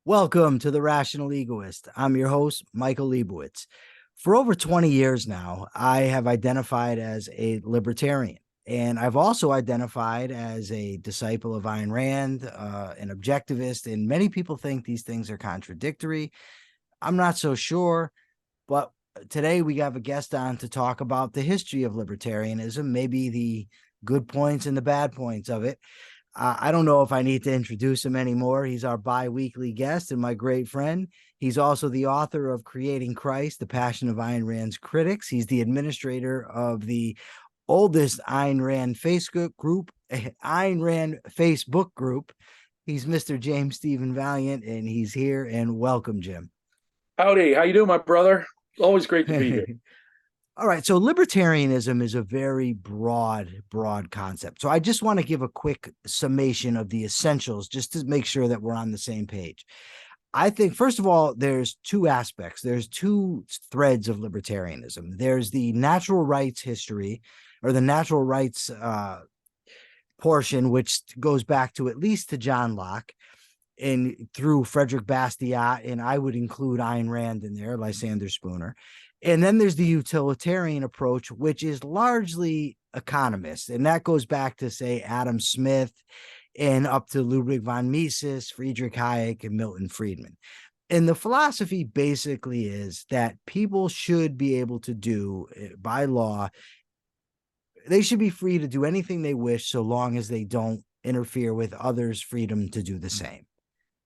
Welcome to the Rational Egoist. I'm your host, Michael Leibowitz. For over 20 years now, I have identified as a libertarian, and I've also identified as a disciple of Ayn Rand, an objectivist, and many people think these things are contradictory. I'm not so sure, but today we have a guest on to talk about the history of libertarianism, maybe the good points and the bad points of it. I don't know if I need to introduce him anymore. He's our bi-weekly guest and my great friend. He's also the author of Creating Christ, The Passion of Ayn Rand's Critics. He's the administrator of the oldest Ayn Rand Facebook group, He's Mr. James Stephen Valliant, and he's here. And welcome, Jim. Howdy, how you doing, my brother? Always great to be here. All right, so libertarianism is a very broad concept. So I just want to give a quick summation of the essentials just to make sure that we're on the same page. I think, first of all, there's two aspects. There's two threads of libertarianism. There's the natural rights history, or the natural rights portion, which goes back to at least to John Locke and through Frederick Bastiat, and I would include Ayn Rand in there, Lysander Spooner. And then there's the utilitarian approach, which is largely economist. And that goes back to, say, Adam Smith and up to Ludwig von Mises, Friedrich Hayek, and Milton Friedman. And the philosophy basically is that people should be able to do, by law, they should be free to do anything they wish so long as they don't interfere with others' freedom to do the same.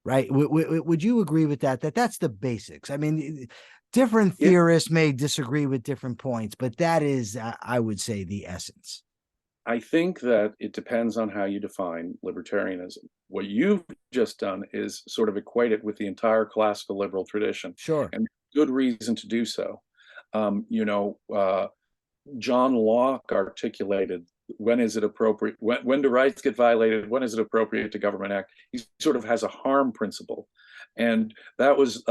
Right? Would you agree with that? That's the basics. I mean, different theorists may disagree with different points, but that is, I would say, the essence. I think that it depends on how you define libertarianism. What you've just done is sort of equate it with the entire classical liberal tradition. Sure. And good reason to do so. John Locke articulated, when is it appropriate, when do rights get violated, when is it appropriate to government act? He sort of has a harm principle. And that was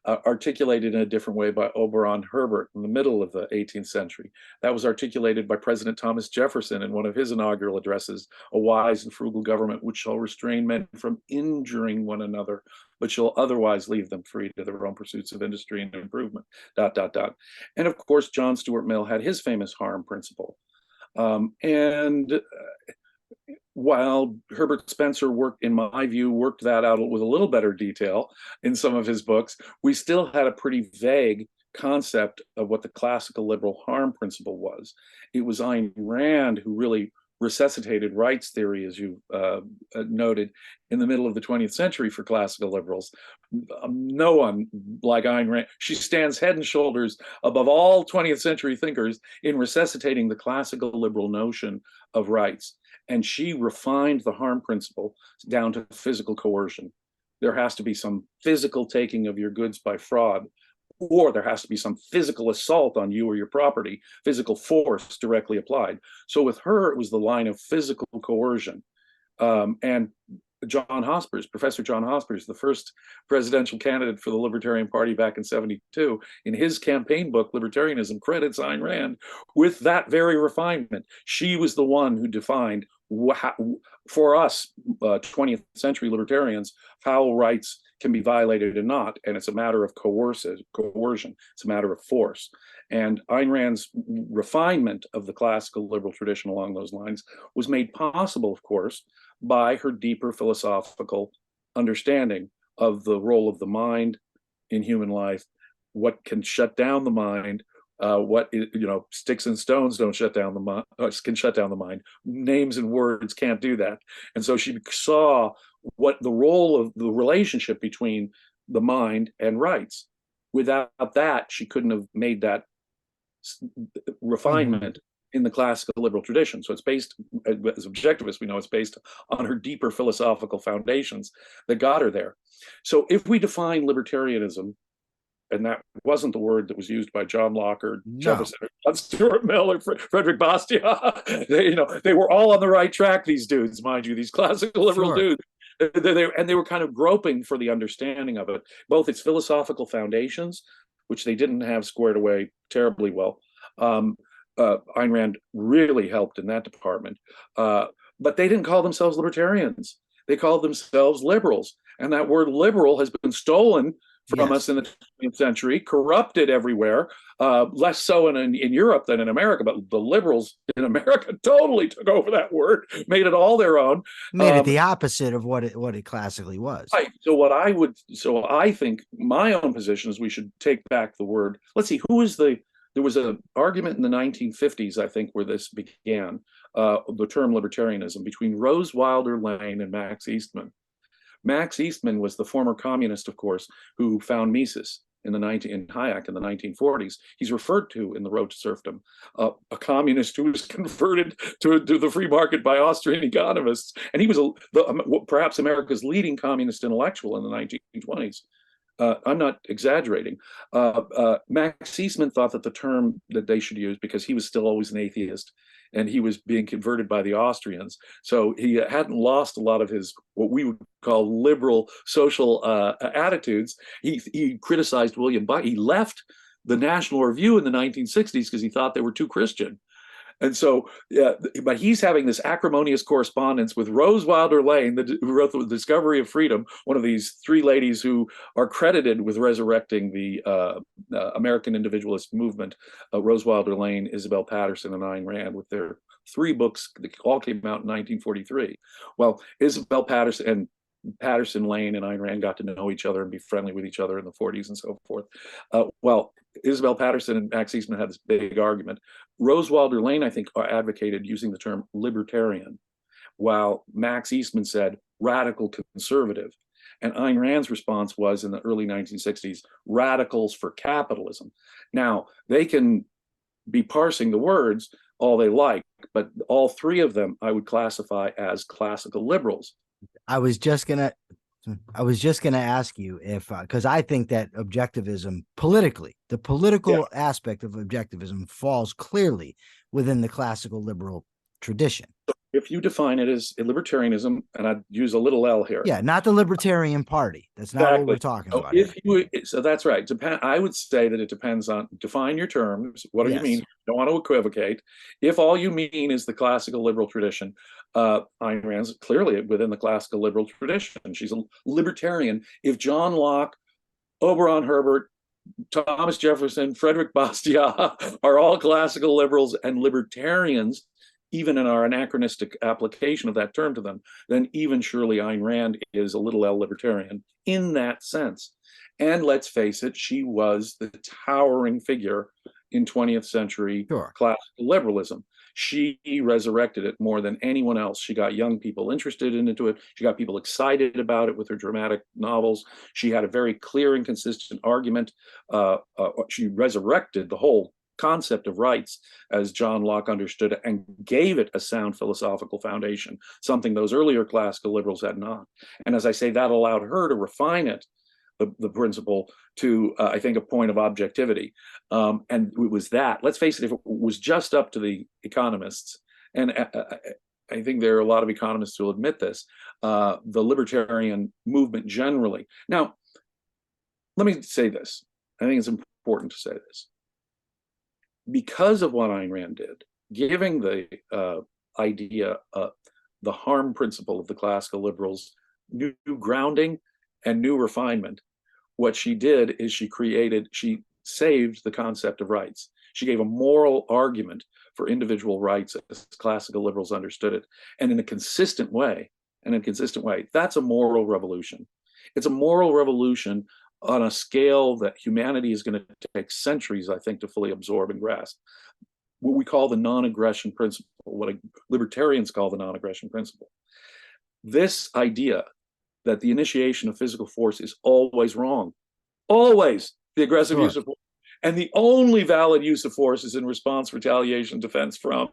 articulated in a different way by Oberon Herbert in the middle of the 18th century. That was articulated by President Thomas Jefferson in one of his inaugural addresses: a wise and frugal government which shall restrain men from injuring one another, but shall otherwise leave them free to their own pursuits of industry and improvement, ... And of course, John Stuart Mill had his famous harm principle. While Herbert Spencer worked that out with a little better detail in some of his books, we still had a pretty vague concept of what the classical liberal harm principle was. It was Ayn Rand who really resuscitated rights theory, as you noted, in the middle of the 20th century for classical liberals. No one like Ayn Rand. She stands head and shoulders above all 20th century thinkers in resuscitating the classical liberal notion of rights. And she refined the harm principle down to physical coercion. There has to be some physical taking of your goods by fraud, or there has to be some physical assault on you or your property, physical force directly applied. So with her, it was the line of physical coercion. And Professor John Hospers, the first presidential candidate for the Libertarian Party back in '72, in his campaign book, Libertarianism, credits Ayn Rand with that very refinement. She was the one who defined, for us, 20th century libertarians, how rights can be violated and not. And it's a matter of coercion. It's a matter of force. And Ayn Rand's refinement of the classical liberal tradition along those lines was made possible, of course, by her deeper philosophical understanding of the role of the mind in human life, what can shut down the mind, sticks and stones don't shut down the mind, can shut down the mind. Names and words can't do that. And so she saw what the role of the relationship between the mind and rights. Without that, she couldn't have made that refinement in the classical liberal tradition. So it's based, as objectivists, we know it's based on her deeper philosophical foundations that got her there. So if we define libertarianism, and that wasn't the word that was used by John Locke or Jefferson or John Stuart Mill or Frederick Bastiat. They were all on the right track, these dudes, mind you, these classical liberal dudes. They were kind of groping for the understanding of it, both its philosophical foundations, which they didn't have squared away terribly well. Ayn Rand really helped in that department. But they didn't call themselves libertarians. They called themselves liberals. And that word liberal has been stolen from Yes. us in the 20th century, corrupted everywhere, less so in Europe than in America, but the liberals in America totally took over that word, made it all their own. Made it the opposite of what it classically was. Right. So I think my own position is we should take back the word. Let's see, there was an argument in the 1950s, I think, where this began, the term libertarianism, between Rose Wilder Lane and Max Eastman. Max Eastman was the former communist, of course, who found Mises in Hayek in the 1940s. He's referred to in The Road to Serfdom, a communist who was converted to the free market by Austrian economists, and he was perhaps America's leading communist intellectual in the 1920s. I'm not exaggerating. Max Eastman thought that the term that they should use, because he was still always an atheist and he was being converted by the Austrians, so he hadn't lost a lot of his what we would call liberal social attitudes. He criticized William Buck. He left the National Review in the 1960s because he thought they were too Christian. And so, but he's having this acrimonious correspondence with Rose Wilder Lane, who wrote The Discovery of Freedom, one of these three ladies who are credited with resurrecting the American individualist movement. Rose Wilder Lane, Isabel Patterson, and Ayn Rand, with their three books that all came out in 1943. Well, Isabel Patterson Lane and Ayn Rand got to know each other and be friendly with each other in the 40s and so forth. Well, Isabel Patterson and Max Eastman had this big argument. Rose Wilder Lane, I think, advocated using the term libertarian, while Max Eastman said radical conservative. And Ayn Rand's response was, in the early 1960s, radicals for capitalism. Now, they can be parsing the words all they like, but all three of them I would classify as classical liberals. I was just gonna ask you if, because I think that objectivism politically, the political aspect of objectivism falls clearly within the classical liberal tradition. If you define it as libertarianism, and I'd use a little L here. Yeah, not the Libertarian Party. That's not what we're talking about. So that's right. I would say that it depends on, define your terms. What do you mean? You don't want to equivocate. If all you mean is the classical liberal tradition, Ayn Rand's clearly within the classical liberal tradition. She's a libertarian. If John Locke, Oberon Herbert, Thomas Jefferson, Frederick Bastiat are all classical liberals and libertarians, even in our anachronistic application of that term to them, then even surely Ayn Rand is a little L libertarian in that sense. And let's face it, she was the towering figure in 20th century classical liberalism. She resurrected it more than anyone else. She got young people interested into it. She got people excited about it with her dramatic novels. She had a very clear and consistent argument. She resurrected the whole concept of rights as John Locke understood it and gave it a sound philosophical foundation, something those earlier classical liberals had not. And as I say, that allowed her to refine it, the principle, to, I think, a point of objectivity. And it was that, let's face it, if it was just up to the economists, and I think there are a lot of economists who will admit this, the libertarian movement generally. Now, let me say this. I think it's important to say this. Because of what Ayn Rand did, giving the idea, the harm principle of the classical liberals, new grounding and new refinement, what she did is she saved the concept of rights. She gave a moral argument for individual rights as classical liberals understood it, and in a consistent way. That's a moral revolution. It's a moral revolution on a scale that humanity is going to take centuries, I think, to fully absorb and grasp. What we call the non-aggression principle, what libertarians call the non-aggression principle. This idea that the initiation of physical force is always wrong, always the aggressive use of force, and the only valid use of force is in response, retaliation, defense from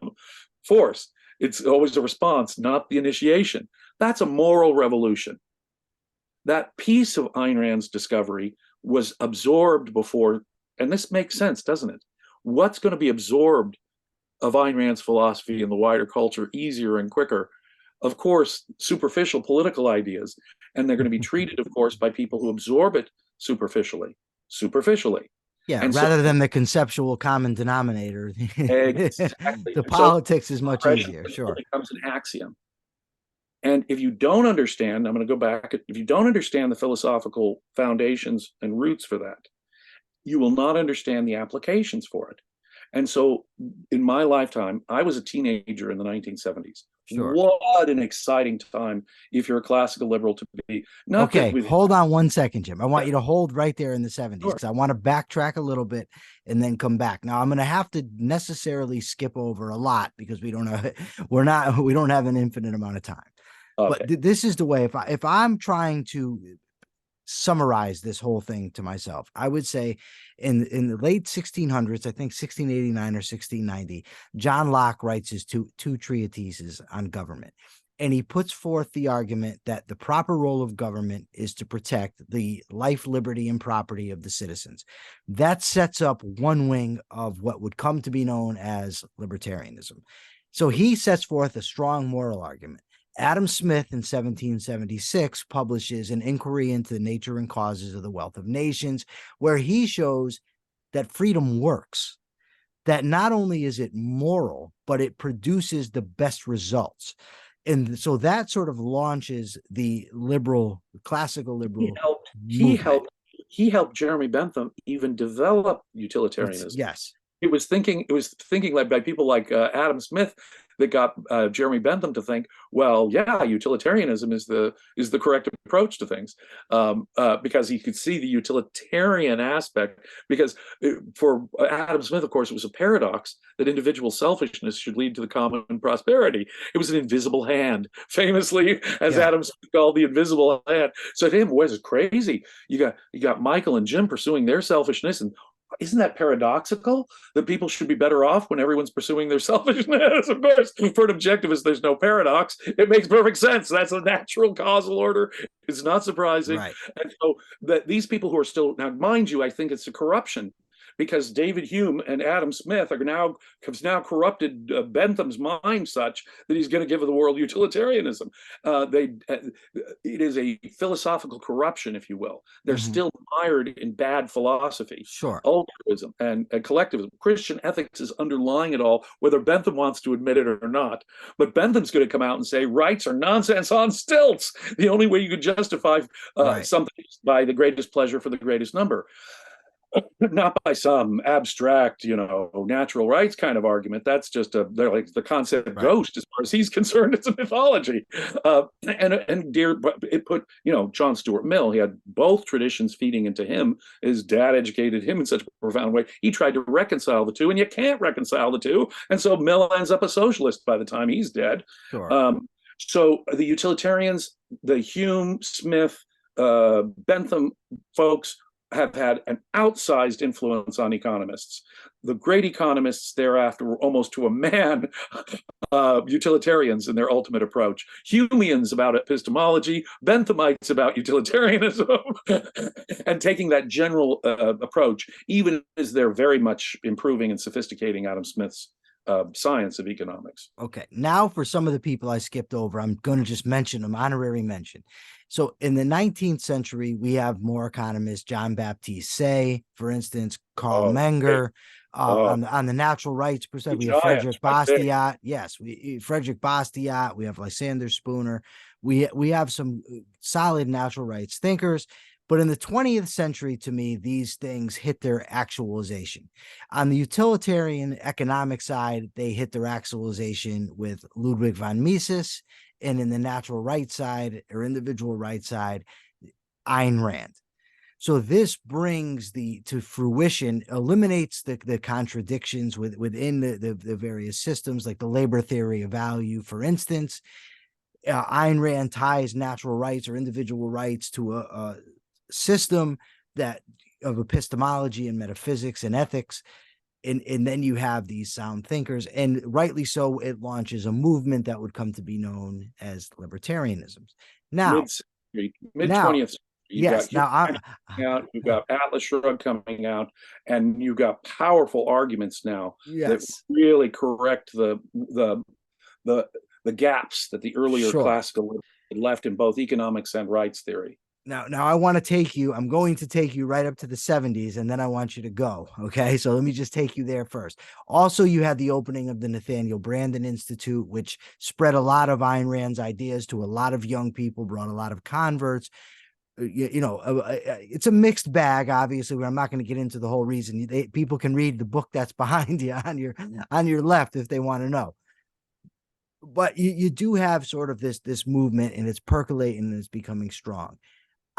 force. It's always a response, not the initiation. That's a moral revolution. That piece of Ayn Rand's discovery was absorbed before, and this makes sense, doesn't it? What's going to be absorbed of Ayn Rand's philosophy in the wider culture easier and quicker? Of course, superficial political ideas, and they're going to be treated, of course, by people who absorb it superficially. Yeah, and rather than the conceptual common denominator. Exactly. The politics is much easier, sure. It becomes an axiom. And if you don't understand, I'm going to go back, if you don't understand the philosophical foundations and roots for that, you will not understand the applications for it. And so in my lifetime, I was a teenager in the 1970s. Sure. What an exciting time if you're a classical liberal to be. Not that Okay, with hold on one second, Jim. I want you to hold right there in the 70s sure. because I want to backtrack a little bit and then come back. Now, I'm going to have to necessarily skip over a lot because we don't have an infinite amount of time. Okay. But this is the way, if I'm trying to summarize this whole thing to myself, I would say in the late 1600s, I think 1689 or 1690, John Locke writes his two treatises on government. And he puts forth the argument that the proper role of government is to protect the life, liberty, and property of the citizens. That sets up one wing of what would come to be known as libertarianism. So he sets forth a strong moral argument. Adam Smith in 1776 publishes an inquiry into the nature and causes of the wealth of nations, where he shows that freedom works, that not only is it moral, but it produces the best results. And so that sort of launches the classical liberal movement. He helped Jeremy Bentham even develop utilitarianism. Yes. It was thinking like by people like Adam Smith that got Jeremy Bentham to think, well, yeah, utilitarianism is the correct approach to things, because he could see the utilitarian aspect. Because for Adam Smith, of course, it was a paradox that individual selfishness should lead to the common prosperity. It was an invisible hand, famously, as Adam Smith called the invisible hand. So to him, boy, this is crazy. You got Michael and Jim pursuing their selfishness, and isn't that paradoxical that people should be better off when everyone's pursuing their selfishness? Of course, for an objectivist, there's no paradox. It makes perfect sense. That's a natural causal order. It's not surprising. Right. And so that these people who are still, now, mind you, I think it's a corruption, because David Hume and Adam Smith have now corrupted Bentham's mind such that he's going to give the world utilitarianism. It is a philosophical corruption, if you will. They're still mired in bad philosophy, sure, altruism and collectivism. Christian ethics is underlying it all, whether Bentham wants to admit it or not. But Bentham's going to come out and say rights are nonsense on stilts. The only way you could justify something is by the greatest pleasure for the greatest number. Not by some abstract, natural rights kind of argument. That's just they're like the concept ghost, as far as he's concerned. It's a mythology. It put, John Stuart Mill, he had both traditions feeding into him. His dad educated him in such a profound way. He tried to reconcile the two, and you can't reconcile the two. And so Mill ends up a socialist by the time he's dead. Sure. So the utilitarians, the Hume, Smith, Bentham folks, have had an outsized influence on economists. The great economists thereafter were almost to a man utilitarians in their ultimate approach. Humeans about epistemology, Benthamites about utilitarianism, and taking that general approach, even as they're very much improving and sophisticating Adam Smith's science of economics. Okay. Now for some of the people I skipped over, I'm going to just mention them, honorary mention. So in the 19th century, we have more economists, John Baptiste Say, for instance, Karl Menger, on the natural rights perspective. We have Frederick Bastiat. Yes, Frederick Bastiat. We have Lysander Spooner. We have some solid natural rights thinkers. But in the 20th century, to me, these things hit their actualization. On the utilitarian economic side, they hit their actualization with Ludwig von Mises, and in the natural rights side or individual rights side, Ayn Rand. So this brings to fruition, eliminates the contradictions within the various systems, like the labor theory of value, for instance. Ayn Rand ties natural rights or individual rights to a system of epistemology and metaphysics and ethics. And then you have these sound thinkers, and rightly so, it launches a movement that would come to be known as libertarianism. Now, mid-20th century, you've got Atlas Shrugged coming out, and you've got powerful arguments now that really correct the gaps that the earlier classical had left in both economics and rights theory. Now I want to take you, I'm going to take you right up to the 70s, and then I want you to go. Okay. So let me just take you there first. Also, you had the opening of the Nathaniel Branden Institute, which spread a lot of Ayn Rand's ideas to a lot of young people, brought a lot of converts. It's a mixed bag, obviously, where I'm not going to get into the whole reason. People can read the book that's behind you on your left if they want to know. But you do have sort of this movement, and it's percolating and it's becoming strong.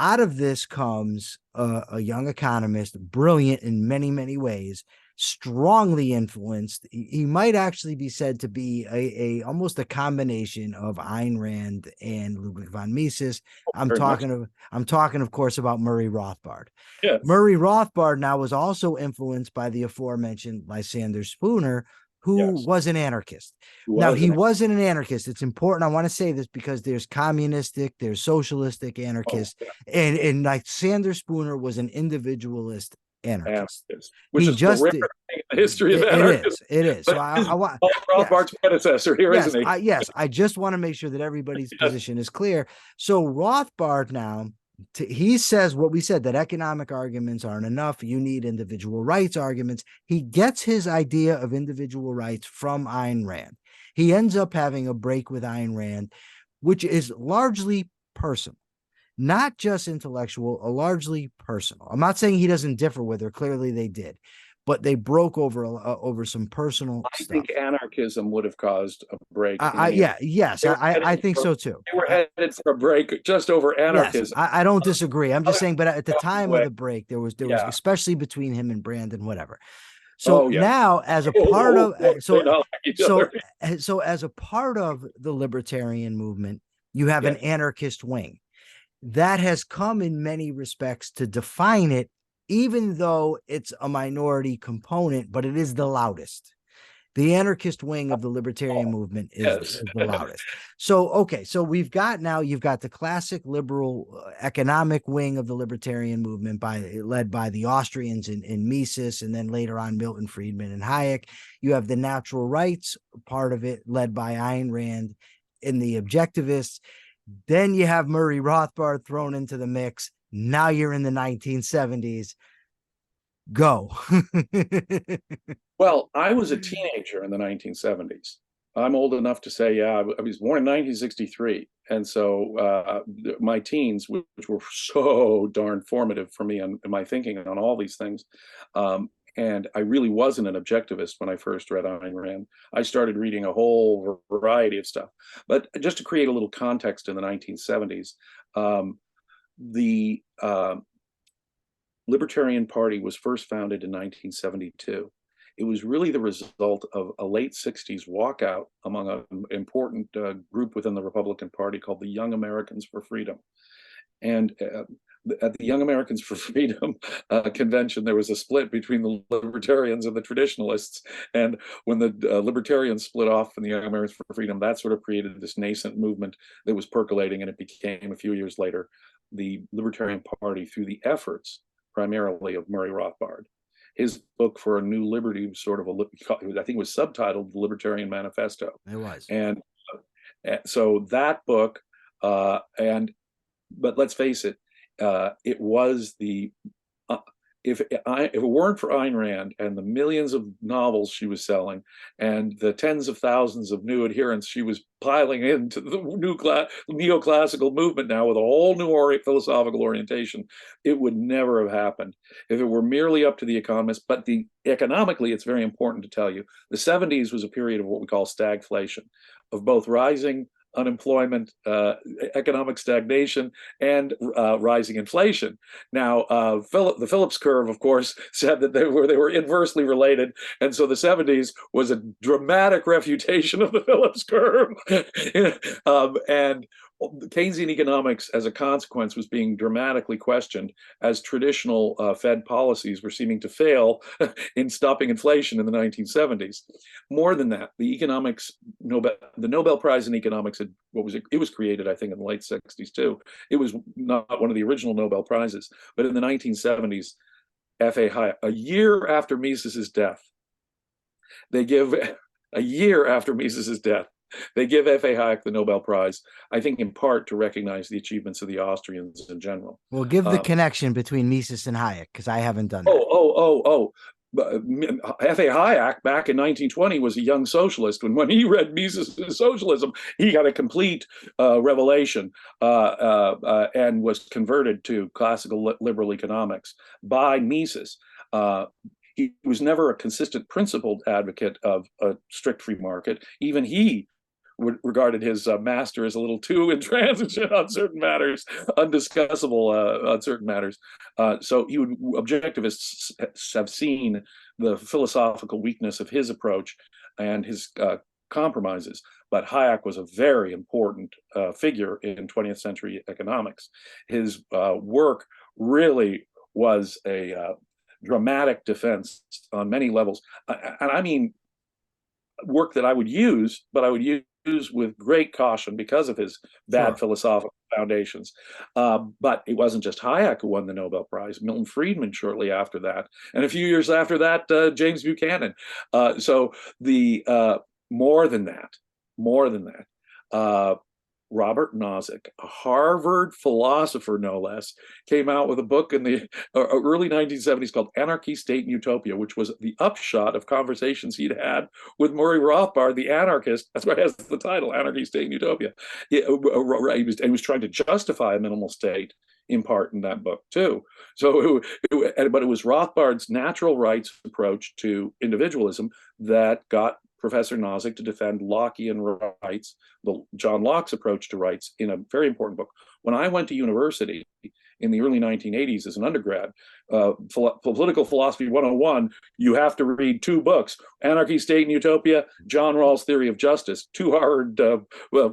Out of this comes a young economist, brilliant in many, many ways, strongly influenced. He might actually be said to be a almost a combination of Ayn Rand and Ludwig von Mises. I'm talking, of course, about Murray Rothbard. Yes. Murray Rothbard now was also influenced by the aforementioned Lysander Spooner, who was an anarchist. Now, he wasn't an anarchist. It's important. I want to say this because there's communistic, there's socialistic anarchist, and like Lysander Spooner was an individualist anarchist. Which is just the history of anarchism. It is. So I want Rothbard's predecessor here, isn't he? Yes. I just want to make sure that everybody's position is clear. So Rothbard now, he says what we said, that economic arguments aren't enough. You need individual rights arguments. He gets his idea of individual rights from Ayn Rand. He ends up having a break with Ayn Rand, which is largely personal, not just intellectual, largely personal. I'm not saying he doesn't differ with her. Clearly they did, but they broke over some personal stuff. I think anarchism would have caused a break. I think so too. They were headed for a break just over anarchism. Yes, I don't disagree. I'm just saying, but at the time of the break, there was especially between him and Brandon, whatever. So now, as a part of as a part of the libertarian movement, you have an anarchist wing that has come in many respects to define it, even though it's a minority component, but it is the loudest. The anarchist wing of the libertarian movement is the loudest. So you've got the classic liberal economic wing of the libertarian movement led by the Austrians in Mises, and then later on Milton Friedman and Hayek. You have the natural rights part of it led by Ayn Rand and the objectivists. Then you have Murray Rothbard thrown into the mix. Now you're in the 1970s. Go. Well, I was a teenager in the 1970s. I'm old enough to say, I was born in 1963. And so my teens, which were so darn formative for me and my thinking on all these things. And I really wasn't an objectivist when I first read Ayn Rand. I started reading a whole variety of stuff. But just to create a little context in the 1970s, the Libertarian Party was first founded in 1972. It was really the result of a late 60s walkout among an important group within the Republican Party called the Young Americans for Freedom. And at the Young Americans for Freedom convention, there was a split between the Libertarians and the Traditionalists. And when the Libertarians split off from the Young Americans for Freedom, that sort of created this nascent movement that was percolating, and it became, a few years later, the Libertarian Party through the efforts primarily of Murray Rothbard. His book For a New Liberty was sort of I think it was subtitled The Libertarian Manifesto. It was. And so that book, but let's face it, it was the, if it weren't for Ayn Rand and the millions of novels she was selling and the tens of thousands of new adherents she was piling into the neoclassical movement now with a whole new philosophical orientation, it would never have happened if it were merely up to the economists. But economically, it's very important to tell you, the 70s was a period of what we call stagflation, of both rising unemployment, economic stagnation, and rising inflation. Now, the Phillips curve, of course, said that they were inversely related, and so the 70s was a dramatic refutation of the Phillips curve, and Keynesian economics, as a consequence, was being dramatically questioned as traditional Fed policies were seeming to fail in stopping inflation in the 1970s. More than that, the Nobel Prize in economics it was created, I think, in the late 60s too. It was not one of the original Nobel Prizes, but in the 1970s, F.A. Hayek, a year after Mises's death, They give F.A. Hayek the Nobel Prize, I think, in part to recognize the achievements of the Austrians in general. Well, give the connection between Mises and Hayek, because I haven't done that. F.A. Hayek back in 1920 was a young socialist. When he read Mises' Socialism, he got a complete revelation and was converted to classical liberal economics by Mises. He was never a consistent principled advocate of a strict free market. Even he regarded his master as a little too intransigent on certain matters, undiscussable on certain matters. So objectivists have seen the philosophical weakness of his approach and his compromises. But Hayek was a very important figure in 20th century economics. His work really was a dramatic defense on many levels. And I mean, work that I would use, but I would use with great caution because of his bad philosophical foundations. But it wasn't just Hayek who won the Nobel Prize. Milton Friedman shortly after that. And a few years after that, James Buchanan. So the more than that, Robert Nozick, a Harvard philosopher no less, came out with a book in the early 1970s called Anarchy, State, and Utopia, which was the upshot of conversations he'd had with Murray Rothbard, the anarchist. That's why it has the title, Anarchy, State, and Utopia. He was trying to justify a minimal state in part in that book too. So, but it was Rothbard's natural rights approach to individualism that got Professor Nozick to defend Lockean rights, John Locke's approach to rights, in a very important book. When I went to university in the early 1980s as an undergrad, Political Philosophy 101, you have to read two books, Anarchy, State, and Utopia, John Rawls' Theory of Justice, two Harvard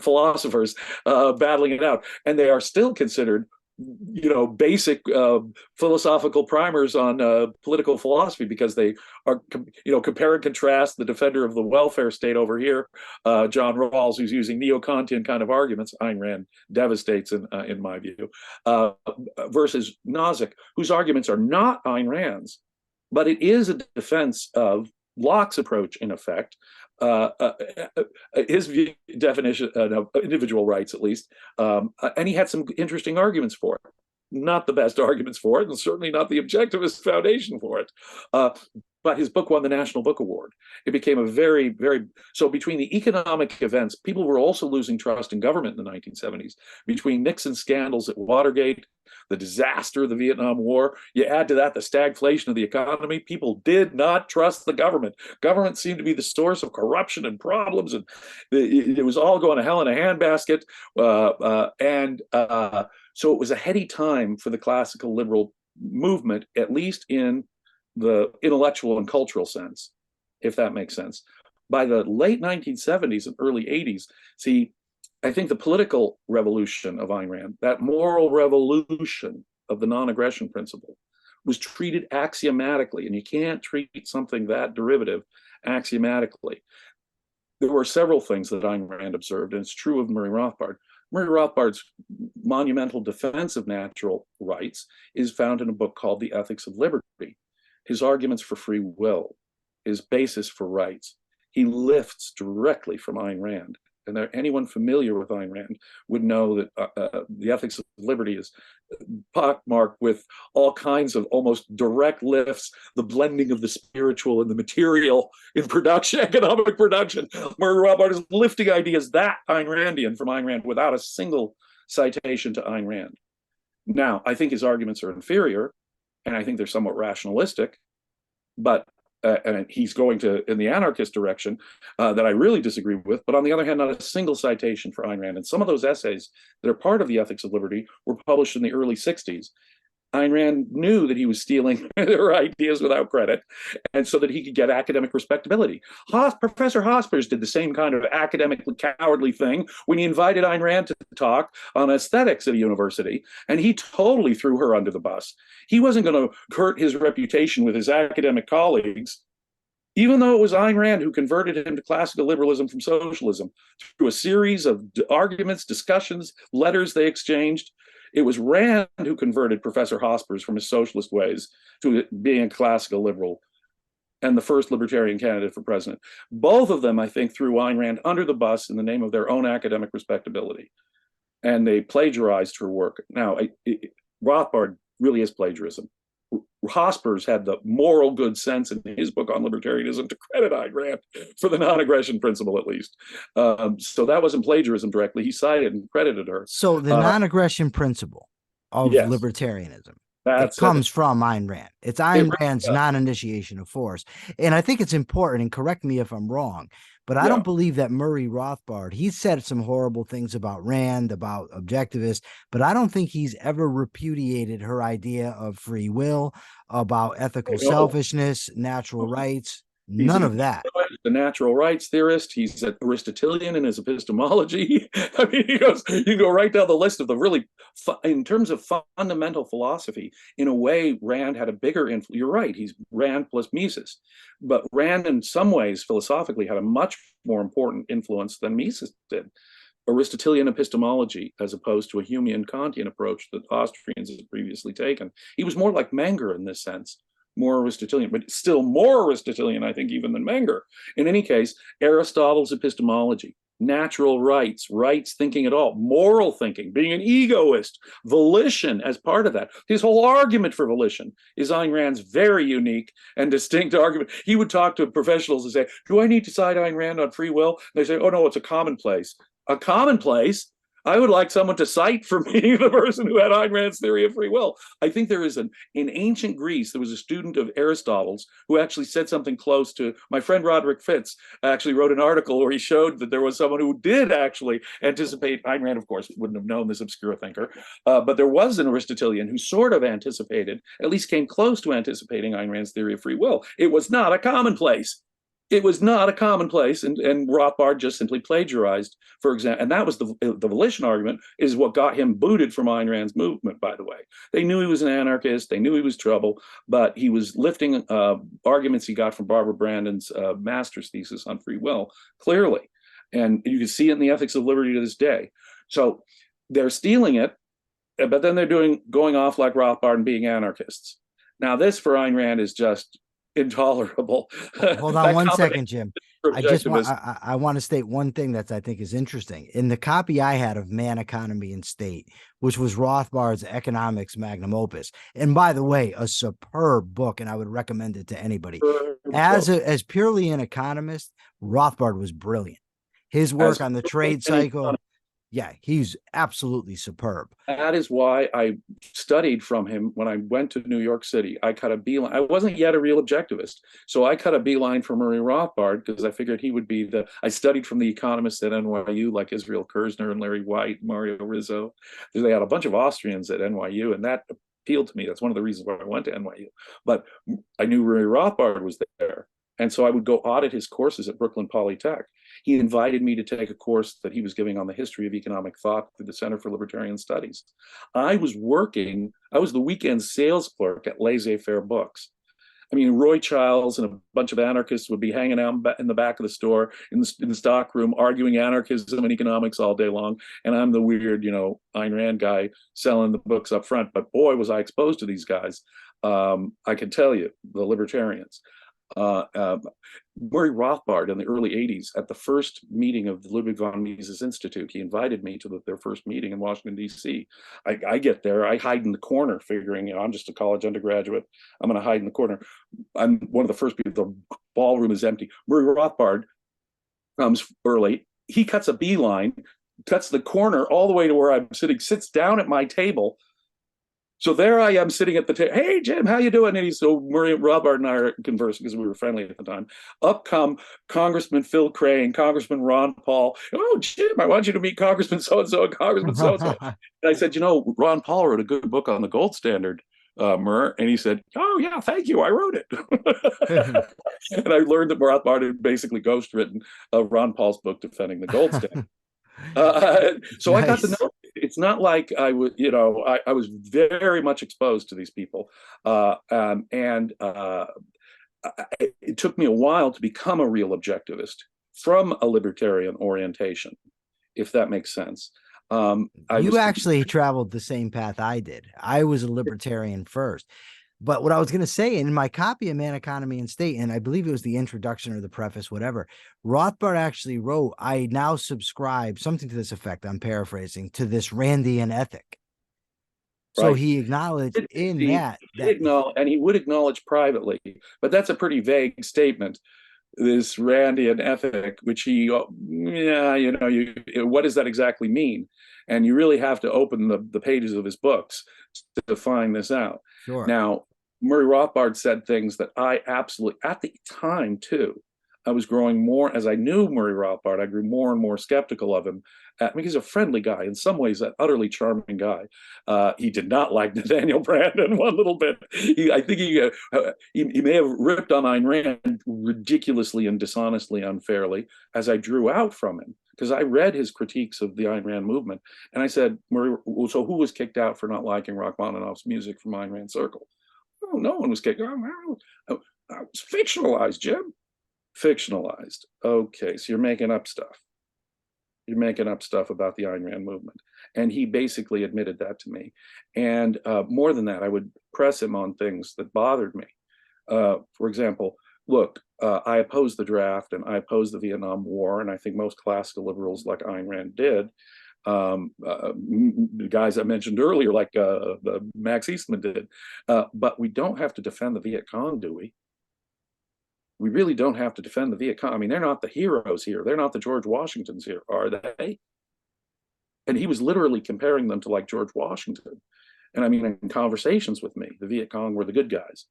philosophers battling it out. And they are still considered basic philosophical primers on political philosophy, because they are, compare and contrast the defender of the welfare state over here, John Rawls, who's using neo-Kantian kind of arguments, Ayn Rand devastates in my view, versus Nozick, whose arguments are not Ayn Rand's, but it is a defense of Locke's approach, in effect, his definition of individual rights, at least, and he had some interesting arguments for it. Not the best arguments for it, and certainly not the objectivist foundation for it. But his book won the National Book Award. It became a very, so between the economic events, people were also losing trust in government in the 1970s. Between Nixon's scandals at Watergate, the disaster of the Vietnam War, you add to that the stagflation of the economy, people did not trust the government. Government seemed to be the source of corruption and problems, and it was all going to hell in a handbasket. So it was a heady time for the classical liberal movement, at least in the intellectual and cultural sense, if that makes sense. By the late 1970s and early 80s, see, I think the political revolution of Ayn Rand, that moral revolution of the non-aggression principle, was treated axiomatically, and you can't treat something that derivative axiomatically. There were several things that Ayn Rand observed, and it's true of Murray Rothbard. Murray Rothbard's monumental defense of natural rights is found in a book called The Ethics of Liberty. His arguments for free will, his basis for rights, he lifts directly from Ayn Rand. And anyone familiar with Ayn Rand would know that The Ethics of Liberty is pockmarked with all kinds of almost direct lifts, the blending of the spiritual and the material in production, economic production. Murray Rothbard is lifting ideas that Ayn Randian from Ayn Rand without a single citation to Ayn Rand. Now, I think his arguments are inferior, and I think they're somewhat rationalistic, but and he's going in the anarchist direction that I really disagree with. But on the other hand, not a single citation for Ayn Rand. And some of those essays that are part of The Ethics of Liberty were published in the early 60s. Ayn Rand knew that he was stealing her ideas without credit, and so that he could get academic respectability. Professor Hospers did the same kind of academically cowardly thing when he invited Ayn Rand to talk on aesthetics at a university, and he totally threw her under the bus. He wasn't going to hurt his reputation with his academic colleagues, even though it was Ayn Rand who converted him to classical liberalism from socialism through a series of arguments, discussions, letters they exchanged. It was Rand who converted Professor Hospers from his socialist ways to being a classical liberal. and the first libertarian candidate for president. Both of them, I think, threw Ayn Rand under the bus in the name of their own academic respectability, and they plagiarized her work. Now, Rothbard really is plagiarism. Hospers had the moral good sense in his book on libertarianism to credit Ayn Rand for the non-aggression principle, at least. So that wasn't plagiarism directly. He cited and credited her. So the non-aggression principle of yes, libertarianism, it comes from Ayn Rand. It's Ayn Rand's non-initiation of force. And I think it's important, and correct me if I'm wrong, but I don't believe that Murray Rothbard, he said some horrible things about Rand, about objectivists, but I don't think he's ever repudiated her idea of free will, about ethical selfishness, natural rights, none of that. The natural rights theorist. He's an Aristotelian in his epistemology. I mean, he goes, you go right down the list of the really, in terms of fundamental philosophy, in a way, Rand had a bigger influence. You're right, he's Rand plus Mises. But Rand, in some ways, philosophically, had a much more important influence than Mises did. Aristotelian epistemology, as opposed to a Humean Kantian approach that Austrians had previously taken. He was more like Menger in this sense. More Aristotelian, but still more Aristotelian, I think, even than Menger. In any case, Aristotle's epistemology, natural rights, rights thinking at all, moral thinking, being an egoist, volition as part of that. His whole argument for volition is Ayn Rand's very unique and distinct argument. He would talk to professionals and say, do I need to cite Ayn Rand on free will? And they say, oh no, it's a commonplace. A commonplace? I would like someone to cite for me the person who had Ayn Rand's theory of free will. I think there is in ancient Greece, there was a student of Aristotle's who actually said something close to, my friend Roderick Fitz actually wrote an article where he showed that there was someone who did actually anticipate. Ayn Rand, of course, wouldn't have known this obscure thinker, but there was an Aristotelian who sort of anticipated, at least came close to anticipating Ayn Rand's theory of free will. It was not a commonplace. It was not a commonplace, and Rothbard just simply plagiarized, for example, and that was the volition argument is what got him booted from Ayn Rand's movement, by the way. They knew he was an anarchist, they knew he was trouble, but he was lifting arguments he got from Barbara Brandon's master's thesis on free will, clearly. And you can see it in the Ethics of Liberty to this day. So they're stealing it, but then they're going off like Rothbard and being anarchists. Now this for Ayn Rand is just intolerable. Hold on one second, Jim. I want to state one thing that I think is interesting. In the copy I had of Man, Economy, and State, which was Rothbard's economics magnum opus, and by the way, a superb book, and I would recommend it to anybody. As purely an economist, Rothbard was brilliant. His work on the trade cycle, yeah, he's absolutely superb. That is why I studied from him when I went to New York City. I cut a beeline. I wasn't yet a real objectivist, so I cut a beeline for Murray Rothbard because I figured he would be I studied from the economists at NYU, like Israel Kirzner and Larry White, Mario Rizzo. They had a bunch of Austrians at NYU, and that appealed to me. That's one of the reasons why I went to NYU. But I knew Murray Rothbard was there. And so I would go audit his courses at Brooklyn Polytech. He invited me to take a course that he was giving on the history of economic thought through the Center for Libertarian Studies. I was the weekend sales clerk at Laissez-Faire Books. I mean, Roy Childs and a bunch of anarchists would be hanging out in the back of the store in the stock room, arguing anarchism and economics all day long. And I'm the weird, Ayn Rand guy selling the books up front. But boy, was I exposed to these guys. I can tell you, the libertarians. Murray Rothbard in the early 80s, at the first meeting of the Ludwig von Mises Institute, he invited me to their first meeting in Washington, D.C. I get there, I hide in the corner, figuring, I'm just a college undergraduate, I'm going to hide in the corner. I'm one of the first people, the ballroom is empty. Murray Rothbard comes early, he cuts a beeline, cuts the corner all the way to where I'm sitting, sits down at my table. So there I am sitting at the table. Hey, Jim, how you doing? And Murray Rothbard and I are conversing because we were friendly at the time. Up come Congressman Phil Crane, Congressman Ron Paul. Oh, Jim, I want you to meet Congressman so-and-so and Congressman so-and-so. And I said, Ron Paul wrote a good book on the gold standard, Murr. And he said, oh, yeah, thank you. I wrote it. And I learned that Rothbard had basically ghostwritten Ron Paul's book defending the gold standard. So nice. I got to know. It's not like I was, I was very much exposed to these people. It took me a while to become a real objectivist from a libertarian orientation, if that makes sense. You actually traveled the same path I did. I was a libertarian first. But what I was going to say, in my copy of Man, Economy, and State, and I believe it was the introduction or the preface, whatever, Rothbard actually wrote, I now subscribe, something to this effect, I'm paraphrasing, to this Randian ethic. So Right. he acknowledged in He that and he would acknowledge privately, but that's a pretty vague statement. This Randian ethic, which he, yeah, what does that exactly mean? And you really have to open the pages of his books to find this out. sure. Now, Murray Rothbard said things that I absolutely, at the time too, I was growing more, as I knew Murray Rothbard, I grew more and more skeptical of him. I mean, he's a friendly guy, in some ways, an utterly charming guy. He did not like Nathaniel Branden one little bit. I think he may have ripped on Ayn Rand ridiculously and dishonestly, unfairly, as I drew out from him, because I read his critiques of the Ayn Rand movement, and I said, Murray, so who was kicked out for not liking Rachmaninoff's music from Ayn Rand Circle? Oh, no one was kicked out. It was fictionalized, Jim. Fictionalized. Okay, so you're making up stuff. You're making up stuff about the Ayn Rand movement. And he basically admitted that to me. And more than that, I would press him on things that bothered me. For example, look, I opposed the draft and I opposed the Vietnam War, and I think most classical liberals like Ayn Rand did. The guys I mentioned earlier, like Max Eastman did. But we don't have to defend the Viet Cong, do we? We really don't have to defend the Viet Cong. I mean, they're not the heroes here. They're not the George Washingtons here, are they? And he was literally comparing them to like George Washington. And I mean, in conversations with me, the Viet Cong were the good guys.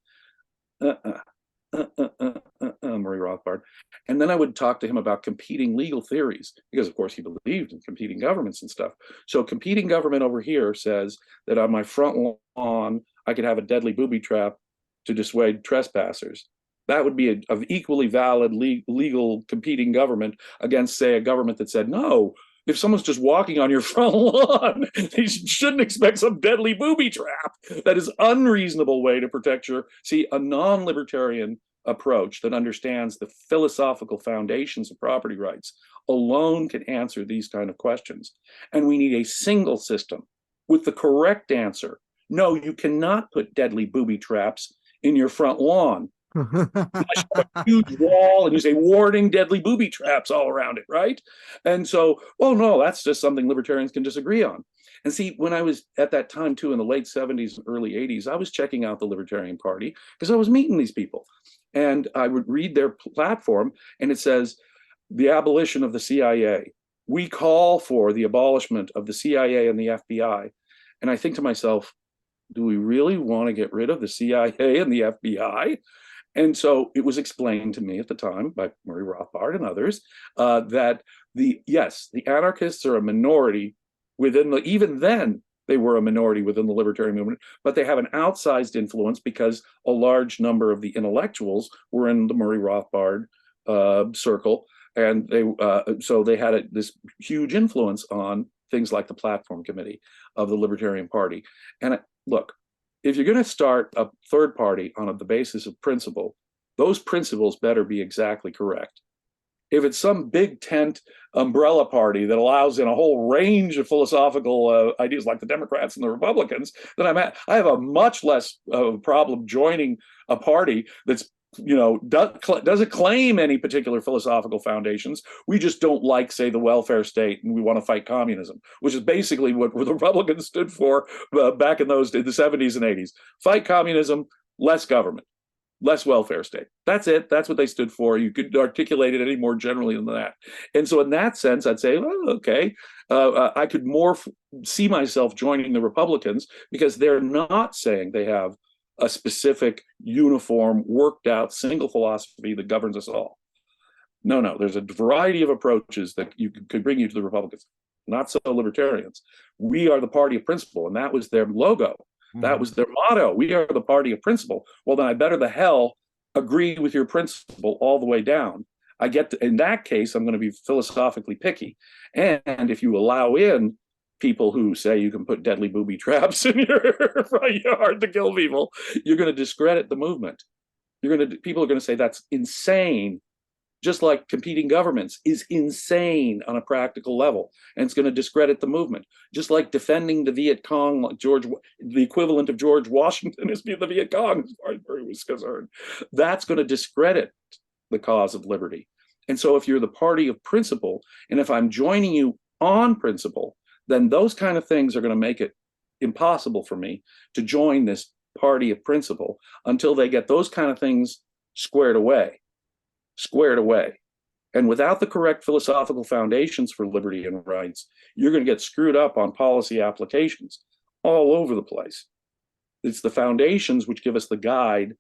Murray Rothbard. And then I would talk to him about competing legal theories, because of course he believed in competing governments and stuff. So competing government over here says that on my front lawn, I could have a deadly booby trap to dissuade trespassers. That would be an equally valid legal competing government against, say, a government that said, no, if someone's just walking on your front lawn, they shouldn't expect some deadly booby trap. That is an unreasonable way to protect your, see, a non-libertarian approach that understands the philosophical foundations of property rights alone can answer these kind of questions. And we need a single system with the correct answer. No, you cannot put deadly booby traps in your front lawn. A huge wall and you say warning, deadly booby traps all around it, right? And so, oh no, that's just something libertarians can disagree on. And see, when I was at that time too, in the late 70s and early 80s, I was checking out the Libertarian Party because I was meeting these people, and I would read their platform, and it says the abolition of the CIA. We call for the abolishment of the CIA and the FBI. And I think to myself, do we really want to get rid of the CIA and the FBI? And so it was explained to me at the time by Murray Rothbard and others that the anarchists are a minority within the, even then they were a minority within the libertarian movement, but they have an outsized influence because a large number of the intellectuals were in the Murray Rothbard circle. And so they had this huge influence on things like the platform committee of the Libertarian Party. And look, if you're going to start a third party on the basis of principle, those principles better be exactly correct. If it's some big tent umbrella party that allows in a whole range of philosophical ideas like the Democrats and the Republicans, then I have a much less problem joining a party that's, doesn't claim any particular philosophical foundations. We just don't like, say, the welfare state, and we want to fight communism, which is basically what the Republicans stood for back in the 70s and 80s. Fight communism, less government, less welfare state. That's it. That's what they stood for. You could articulate it any more generally than that. And so in that sense, I'd say, well, okay, I could more see myself joining the Republicans because they're not saying they have a specific, uniform, worked out, single philosophy that governs us all. No, there's a variety of approaches that could bring you to the Republicans. Not so libertarians. We are the party of principle, and that was their logo. That was their motto. We are the party of principle. Well, then I better the hell agree with your principle all the way down. In that case, I'm going to be philosophically picky. And if you allow in people who say you can put deadly booby traps in your front yard to kill people, you're going to discredit the movement. People are going to say that's insane. just like competing governments is insane on a practical level, and it's going to discredit the movement. Just like defending the Viet Cong, like the equivalent of George Washington is the Viet Cong, as far as he was concerned. That's going to discredit the cause of liberty. And so if you're the party of principle, and if I'm joining you on principle, then those kind of things are going to make it impossible for me to join this party of principle until they get those kind of things squared away. And without the correct philosophical foundations for liberty and rights, you're going to get screwed up on policy applications all over the place. It's the foundations which give us the guide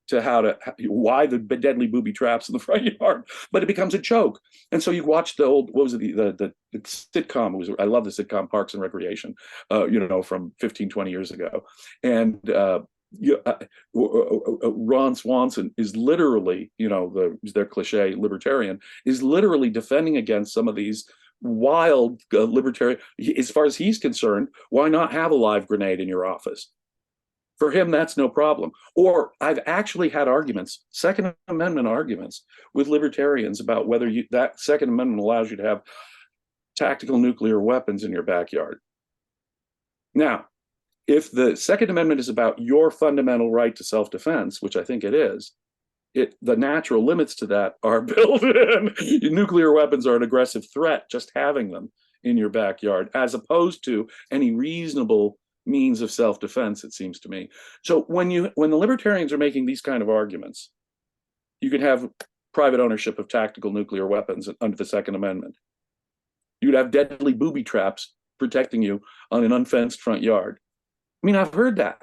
to why the deadly booby traps in the front yard, but it becomes a joke. And so you watch the old, what was it, the sitcom, I love the sitcom Parks and Recreation, from 15, 20 years ago. And Ron Swanson is literally, their cliche libertarian, is literally defending against some of these wild libertarian. As far as he's concerned, why not have a live grenade in your office? For him, that's no problem. Or I've actually had arguments, Second Amendment arguments, with libertarians about whether that Second Amendment allows you to have tactical nuclear weapons in your backyard. Now, if the Second Amendment is about your fundamental right to self-defense, which I think it is, the natural limits to that are built in. Nuclear weapons are an aggressive threat, just having them in your backyard, as opposed to any reasonable means of self-defense, it seems to me. So when the libertarians are making these kind of arguments, you could have private ownership of tactical nuclear weapons under the Second Amendment. You'd have deadly booby traps protecting you on an unfenced front yard. I mean, I've heard that.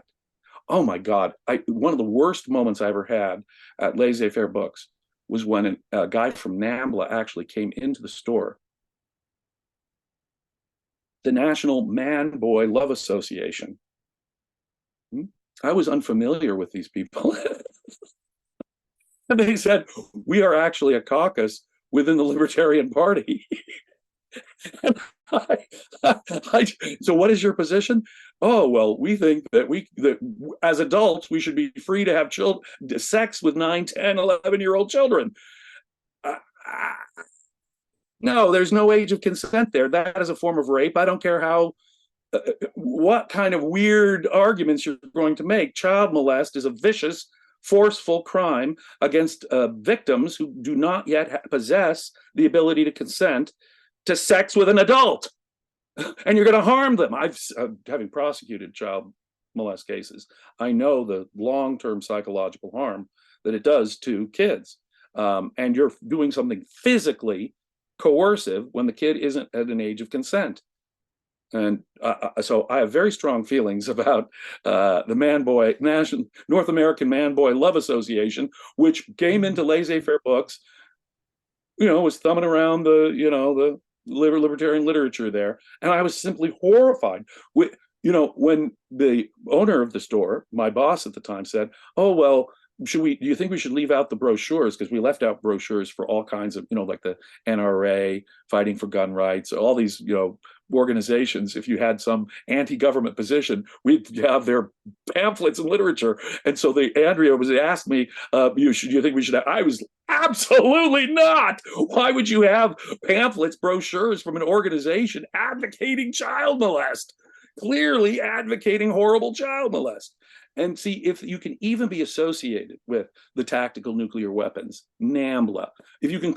Oh my God. One of the worst moments I ever had at Laissez-Faire Books was when a guy from NAMBLA actually came into the store. The National Man-Boy Love Association. I was unfamiliar with these people. And they said, we are actually a caucus within the Libertarian Party. And so what is your position? Oh, well, we think that as adults, we should be free to have sex with 9, 10, 11-year-old children. No, there's no age of consent there. That is a form of rape. I don't care what kind of weird arguments you're going to make. Child molest is a vicious, forceful crime against victims who do not yet possess the ability to consent to sex with an adult. And you're going to harm them. Having prosecuted child molest cases, I know the long-term psychological harm that it does to kids. And you're doing something physically coercive when the kid isn't at an age of consent. And so I have very strong feelings about the North American Man-Boy Love Association, which came into Laissez-Faire Books, was thumbing around the libertarian literature there. And I was simply horrified. When the owner of the store, my boss at the time, said, oh, well, do you think we should leave out the brochures? Because we left out brochures for all kinds of, like the NRA, Fighting for Gun Rights, all these, organizations. If you had some anti-government position, we'd have their pamphlets and literature. And so Andrea asked me, do you think we should have? I was absolutely not. Why would you have pamphlets, brochures from an organization advocating child molest? Clearly advocating horrible child molest. And see, if you can even be associated with the tactical nuclear weapons, NAMBLA, if you can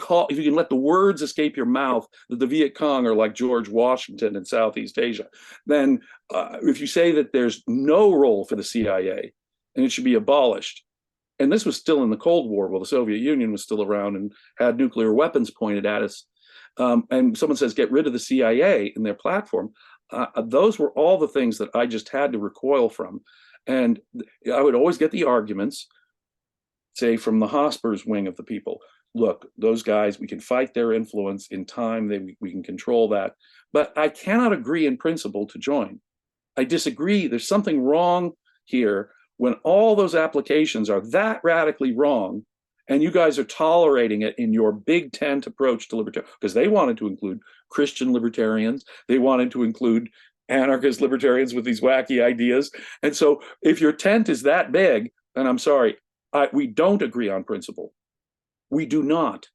let the words escape your mouth that the Viet Cong are like George Washington in Southeast Asia, then if you say that there's no role for the CIA and it should be abolished, and this was still in the Cold War while the Soviet Union was still around and had nuclear weapons pointed at us, and someone says get rid of the CIA in their platform, those were all the things that I just had to recoil from. And I would always get the arguments, say, from the Hospers wing of the people. Look, those guys, we can fight their influence in time. We can control that. But I cannot agree in principle to join. I disagree. There's something wrong here when all those applications are that radically wrong, and you guys are tolerating it in your big tent approach to libertarian, because they wanted to include Christian libertarians. They wanted to include anarchist libertarians with these wacky ideas. And so if your tent is that big, then I'm sorry, we don't agree on principle. We do not.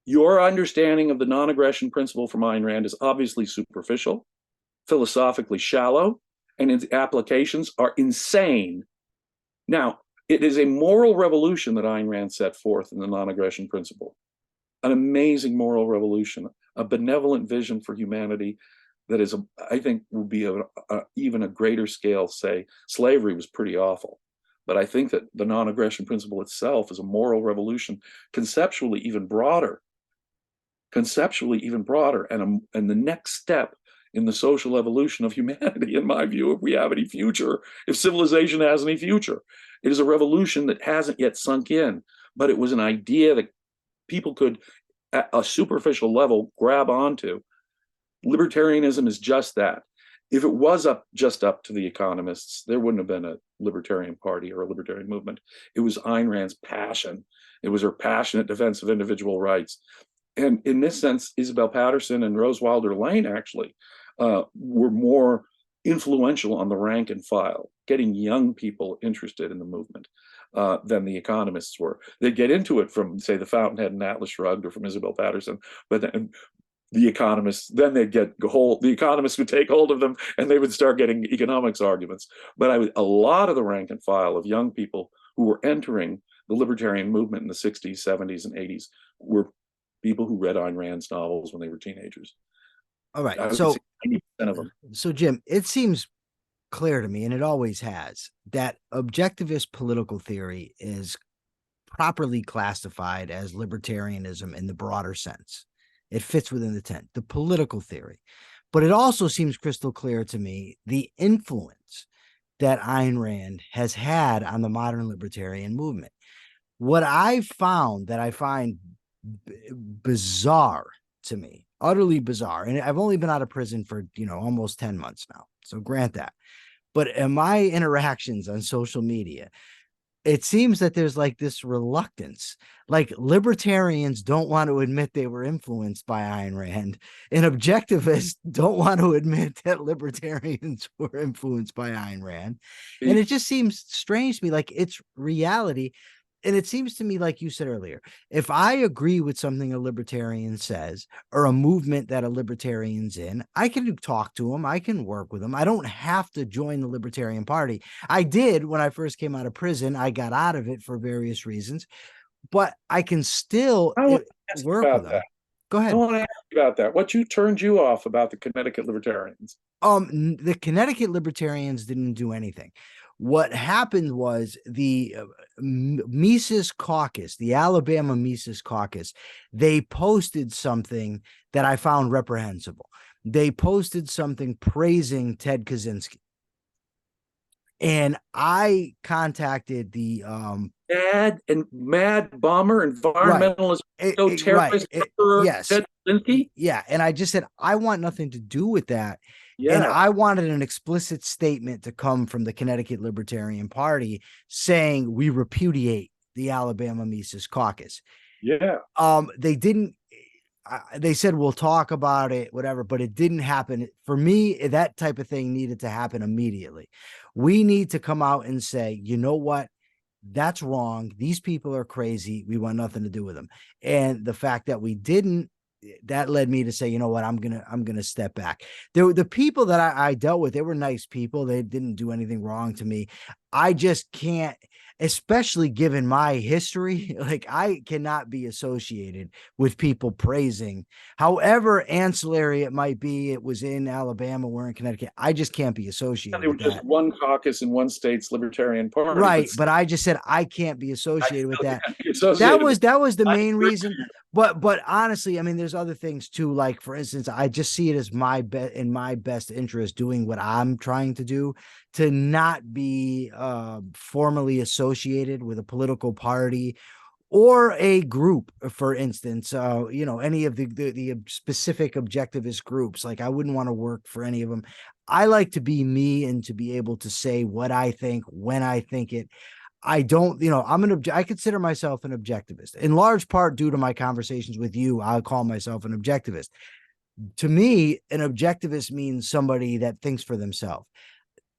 Your understanding of the non-aggression principle from Ayn Rand is obviously superficial, philosophically shallow, and its applications are insane. Now, it is a moral revolution that Ayn Rand set forth in the non-aggression principle. An amazing moral revolution, a benevolent vision for humanity that is, I think, will be even a greater scale. Say, slavery was pretty awful, but I think that the non-aggression principle itself is a moral revolution, conceptually even broader, and the next step in the social evolution of humanity, in my view, if we have any future, if civilization has any future. It is a revolution that hasn't yet sunk in, but it was an idea that people could, at a superficial level, grab onto. Libertarianism is just that. If it was just up to the economists, there wouldn't have been a libertarian party or a libertarian movement. It was Ayn Rand's passion. It was her passionate defense of individual rights. And in this sense, Isabel Patterson and Rose Wilder Lane actually were more influential on the rank and file, getting young people interested in the movement than the economists were. They'd get into it from, say, the Fountainhead and Atlas Shrugged or from Isabel Patterson, but then the economists, then they'd get the economists would take hold of them and they would start getting economics arguments. But a lot of the rank and file of young people who were entering the libertarian movement in the 60s, 70s, and 80s were people who read Ayn Rand's novels when they were teenagers. All right. So, 90% of them. So Jim, it seems clear to me, and it always has, that objectivist political theory is properly classified as libertarianism in the broader sense. It fits within the tent, the political theory. But it also seems crystal clear to me the influence that Ayn Rand has had on the modern libertarian movement. What I found that I find bizarre to me, utterly bizarre, and I've only been out of prison for, almost 10 months now, so grant that. But in my interactions on social media, it seems that there's like this reluctance, like libertarians don't want to admit they were influenced by Ayn Rand, and objectivists don't want to admit that libertarians were influenced by Ayn Rand. And it just seems strange to me, like it's reality. And it seems to me, like you said earlier, if I agree with something a libertarian says or a movement that a libertarian's in, I can talk to them. I can work with them. I don't have to join the Libertarian Party. I did when I first came out of prison. I got out of it for various reasons, but I can still work with them. Go ahead. I want to ask you about that. What turned you off about the Connecticut Libertarians? The Connecticut Libertarians didn't do anything. What happened was the Mises Caucus, the Alabama Mises Caucus, they posted something that I found reprehensible. They posted something praising Ted Kaczynski. And I contacted the mad bomber, environmentalist, terrorist, yes. Ted Kaczynski. Yeah. And I just said, I want nothing to do with that. Yeah. And I wanted an explicit statement to come from the Connecticut Libertarian Party saying we repudiate the Alabama Mises Caucus. Yeah. They didn't. They said we'll talk about it, whatever, but it didn't happen. For me, that type of thing needed to happen immediately. We need to come out and say, you know what? That's wrong. These people are crazy. We want nothing to do with them. And the fact that we didn't, that led me to say, you know what, I'm gonna step back. The people that I dealt with, they were nice people. They didn't do anything wrong to me. I just can't, especially given my history, like I cannot be associated with people praising, however ancillary it might be. It was in Alabama, we're in Connecticut. I just can't be associated. There was just one caucus in one state's Libertarian Party, right? But I just said I can't be associated with that. That was the main reason. But honestly, I mean, there's other things too. Like, for instance, I just see it as in my best interest doing what I'm trying to do, to not be formally associated with a political party or a group, for instance, any of the specific objectivist groups. Like, I wouldn't want to work for any of them. I like to be me and to be able to say what I think when I think it. I don't, I consider myself an objectivist, in large part due to my conversations with you. I'll call myself an objectivist. To me, an objectivist means somebody that thinks for themselves.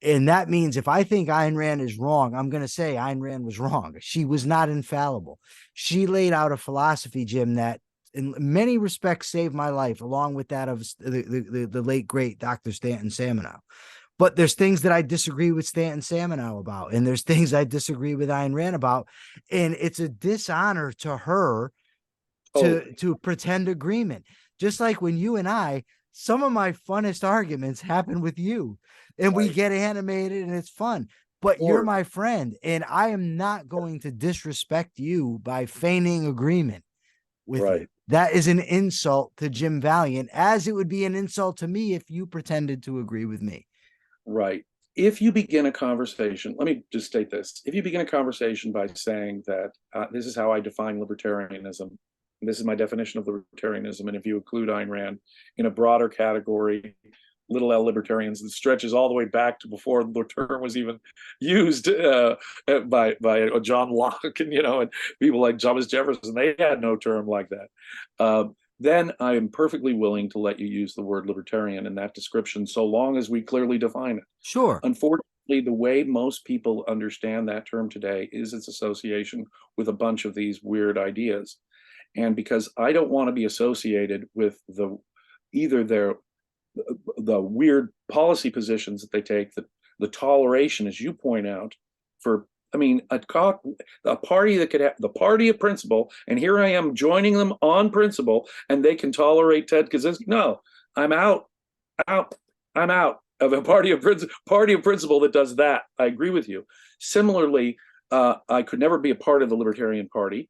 And that means if I think Ayn Rand is wrong, I'm going to say Ayn Rand was wrong. She was not infallible. She laid out a philosophy, Jim, that in many respects saved my life, along with that of the late great Dr. Stanton Saminow. But there's things that I disagree with Stanton Saminow about, and there's things I disagree with Ayn Rand about, and it's a dishonor to her to pretend agreement. Just like when you and I, some of my funnest arguments happen with you, and we get animated and it's fun. But you're my friend, and I am not going to disrespect you by feigning agreement with you. That is an insult to Jim Valliant, as it would be an insult to me if you pretended to agree with me. Right. If you begin a conversation, let me just state this. If you begin a conversation by saying that this is how I define libertarianism, this is my definition of libertarianism, and if you include Ayn Rand in a broader category, little L libertarians, that stretches all the way back to before the term was even used by John Locke and and people like Thomas Jefferson. They had no term like that. Then I am perfectly willing to let you use the word libertarian in that description, so long as we clearly define it. Sure. Unfortunately, the way most people understand that term today is its association with a bunch of these weird ideas. And because I don't want to be associated with either the weird policy positions that they take, the toleration, as you point out, for a party that could have the party of principle, and here I am joining them on principle, and they can tolerate Ted Kaczynski. No, I'm out of a party of principle that does that. I agree with you. Similarly, I could never be a part of the Libertarian Party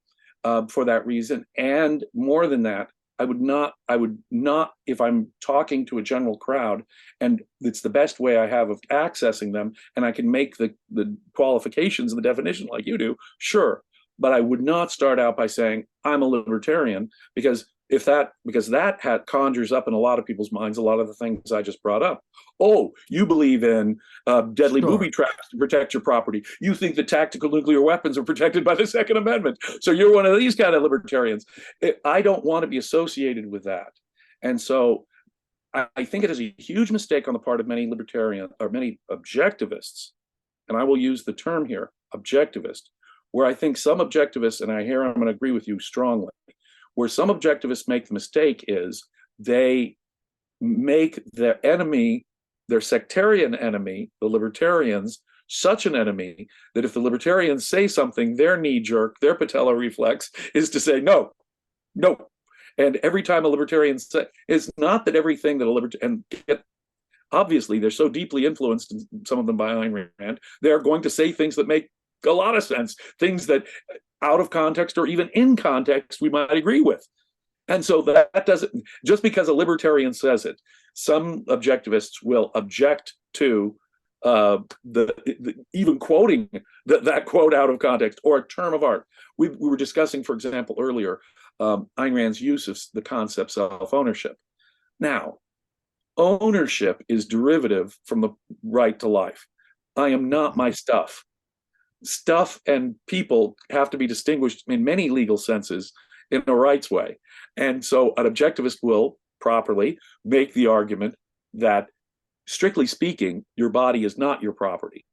for that reason, and more than that, I would not, if I'm talking to a general crowd, and it's the best way I have of accessing them, and I can make the qualifications and the definition like you do, sure. But I would not start out by saying I'm a libertarian, because that conjures up in a lot of people's minds a lot of the things I just brought up. Oh, you believe in deadly booby traps to protect your property. You think that tactical nuclear weapons are protected by the Second Amendment. So you're one of these kind of libertarians. I don't want to be associated with that. And so I think it is a huge mistake on the part of many libertarian or many objectivists, and I will use the term here, objectivist, where I think some objectivists, and I'm going to agree with you strongly, where some objectivists make the mistake is they make their enemy, their sectarian enemy, the libertarians, such an enemy that if the libertarians say something, their knee jerk, their patella reflex is to say no. And every time a libertarian says, it's not that everything that a libertarian, obviously they're so deeply influenced, some of them by Ayn Rand, they're going to say things that make a lot of sense, things that out of context or even in context we might agree with. And so that doesn't, just because a libertarian says it, some objectivists will object to even quoting that quote out of context or a term of art. We were discussing, for example, earlier, Ayn Rand's use of the concept self-ownership. Now, ownership is derivative from the right to life. I am not my stuff. Stuff and people have to be distinguished in many legal senses in a rights way. And so an objectivist will properly make the argument that, strictly speaking, your body is not your property.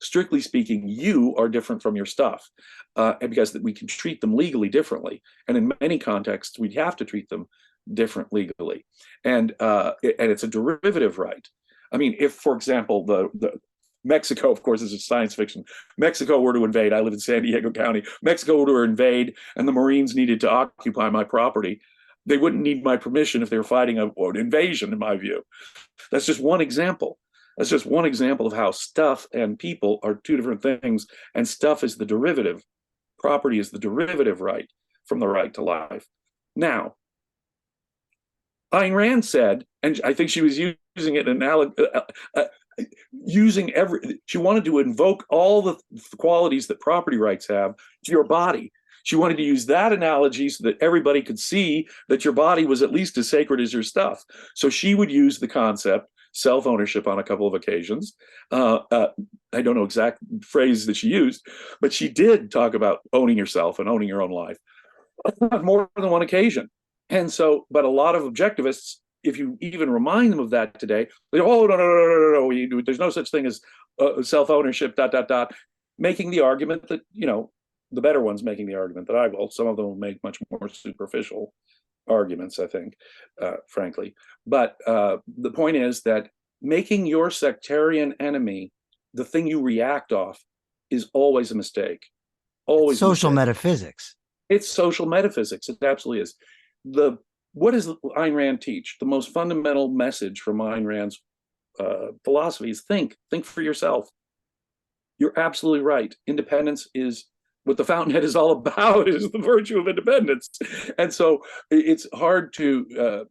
Strictly speaking, you are different from your stuff, and because we can treat them legally differently. And in many contexts, we'd have to treat them different legally. And it's a derivative right. I mean, if, for example, the Mexico, of course, is a science fiction. Mexico were to invade. I live in San Diego County. Mexico were to invade, and the Marines needed to occupy my property. They wouldn't need my permission if they were fighting an invasion, in my view. That's just one example. That's just one example of how stuff and people are two different things, and stuff is the derivative. Property is the derivative right from the right to life. Now, Ayn Rand said, and I think she was using it in she wanted to invoke all the qualities that property rights have to your body. She wanted to use that analogy so that everybody could see that your body was at least as sacred as your stuff. So she would use the concept self-ownership on a couple of occasions. I don't know exact phrase that she used, but she did talk about owning yourself and owning your own life on more than one occasion. And so, but a lot of objectivists, if you even remind them of that today, they go, oh, no, there's no such thing as self-ownership, ... making the argument that, the better ones making the argument that I will. Some of them will make much more superficial arguments, I think, frankly. But the point is that making your sectarian enemy the thing you react off is always a mistake. Always social a mistake. metaphysics. It's social metaphysics. It absolutely is. What does Ayn Rand teach? The most fundamental message from Ayn Rand's philosophy is think for yourself. You're absolutely right. Independence is what the Fountainhead is all about, is the virtue of independence. And so it's hard to,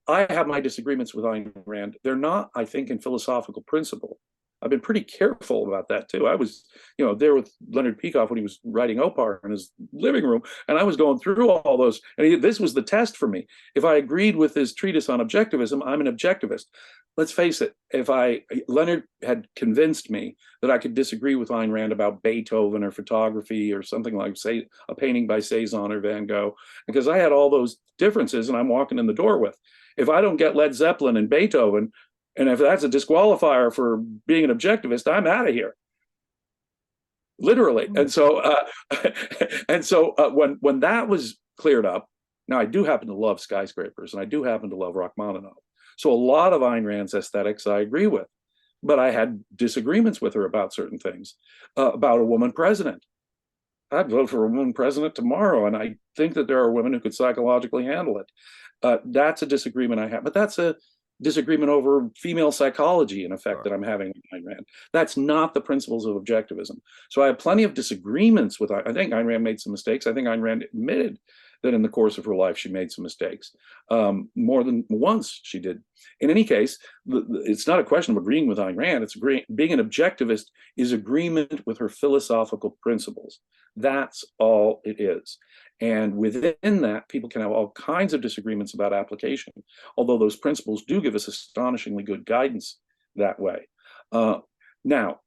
I have my disagreements with Ayn Rand. They're not, I think, in philosophical principle. I've been pretty careful about that too. I was, there with Leonard Peikoff when he was writing Opar in his living room, and I was going through all those. And this was the test for me. If I agreed with his treatise on objectivism, I'm an objectivist. Let's face it. If Leonard had convinced me that I could disagree with Ayn Rand about Beethoven or photography or something like, say, a painting by Cezanne or Van Gogh, because I had all those differences, and I'm walking in the door with. If I don't get Led Zeppelin and Beethoven, and if that's a disqualifier for being an objectivist, I'm out of here, literally. And so, when that was cleared up, now I do happen to love skyscrapers, and I do happen to love Rachmaninoff. So a lot of Ayn Rand's aesthetics I agree with, but I had disagreements with her about certain things, about a woman president. I'd vote for a woman president tomorrow, and I think that there are women who could psychologically handle it. That's a disagreement I have, but that's a disagreement over female psychology, in effect, that I'm having with Ayn Rand. That's not the principles of objectivism. So I have plenty of disagreements with, I think Ayn Rand made some mistakes. I think Ayn Rand admitted that in the course of her life, she made some mistakes. More than once she did. In any case, it's not a question of agreeing with Ayn Rand. It's being an objectivist is agreement with her philosophical principles. That's all it is. And within that, people can have all kinds of disagreements about application, although those principles do give us astonishingly good guidance that way. Now,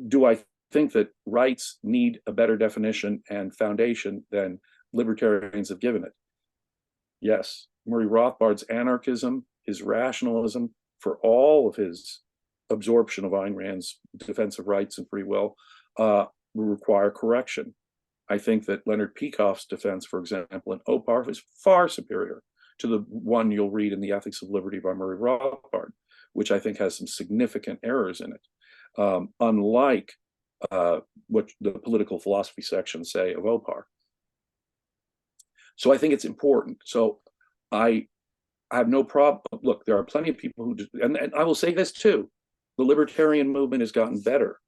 do I think that rights need a better definition and foundation than libertarians have given it? Yes. Murray Rothbard's anarchism, his rationalism, for all of his absorption of Ayn Rand's defense of rights and free will, will require correction. I think that Leonard Peikoff's defense, for example, in Opar is far superior to the one you'll read in The Ethics of Liberty by Murray Rothbard, which I think has some significant errors in it, unlike what the political philosophy sections say of Opar. So I think it's important. So I have no problem. Look, there are plenty of people who, and I will say this too, the libertarian movement has gotten better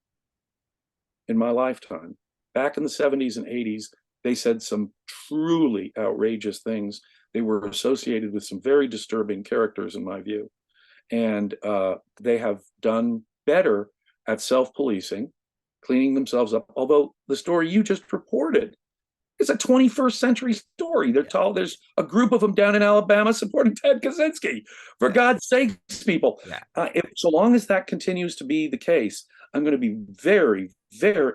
in my lifetime. Back in the 70s and 80s, they said some truly outrageous things. They were associated with some very disturbing characters, in my view. And they have done better at self-policing, cleaning themselves up. Although the story you just reported is a 21st century story. They're told there's a group of them down in Alabama supporting Ted Kaczynski. For God's sakes, people. So long as that continues to be the case, I'm going to be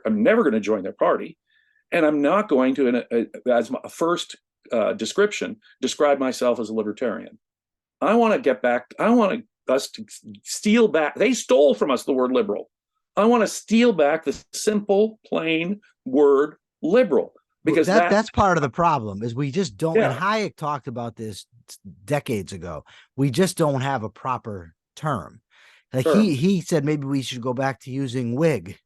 I'm never going to join their party. And I'm not going to, as my first description, describe myself as a libertarian. I want to get back, I want us to steal back. They stole from us the word liberal. I want to steal back the simple, plain word liberal. Because that's part of the problem is we just don't, Yeah. and Hayek talked about this decades ago. We just don't have a proper term. Like Sure. he said maybe we should go back to using wig.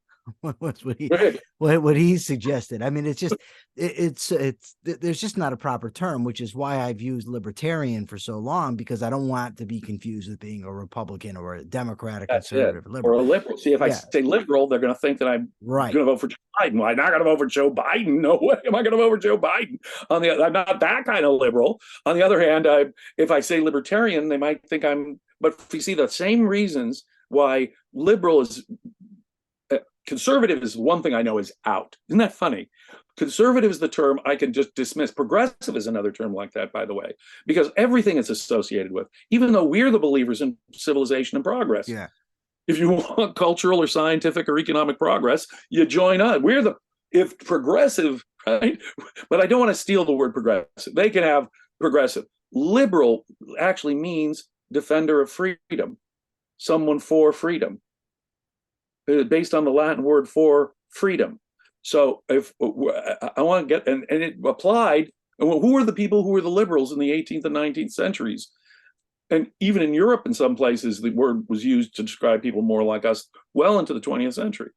What's what he suggested. I mean, it's just there's just not a proper term, which is why I've used libertarian for so long, because I don't want to be confused with being a Republican or a Democrat, a conservative, liberal. Or a liberal. See, if I say liberal, they're going to think that I'm right. going to vote for Joe Biden. Well, I'm not going to vote for Joe Biden. No way am I going to vote for Joe Biden. I'm not that kind of liberal. On the other hand, if I say libertarian, they might think I'm. But if you see the same reasons why liberal is. Conservative is one thing I know is out. Isn't that funny? Conservative is the term I can just dismiss. Progressive is another term like that, by the way, because everything is associated with, even though we're the believers in civilization and progress. Yeah. If you want cultural or scientific or economic progress, you join us. If progressive, right? But I don't want to steal the word progressive. They can have progressive. Liberal actually means defender of freedom, someone for freedom. Based on the Latin word for freedom. So if I want to get, and it applied And who are the people who were the liberals in the 18th and 19th centuries? And even in Europe, in some places, the word was used to describe people more like us well into the 20th century.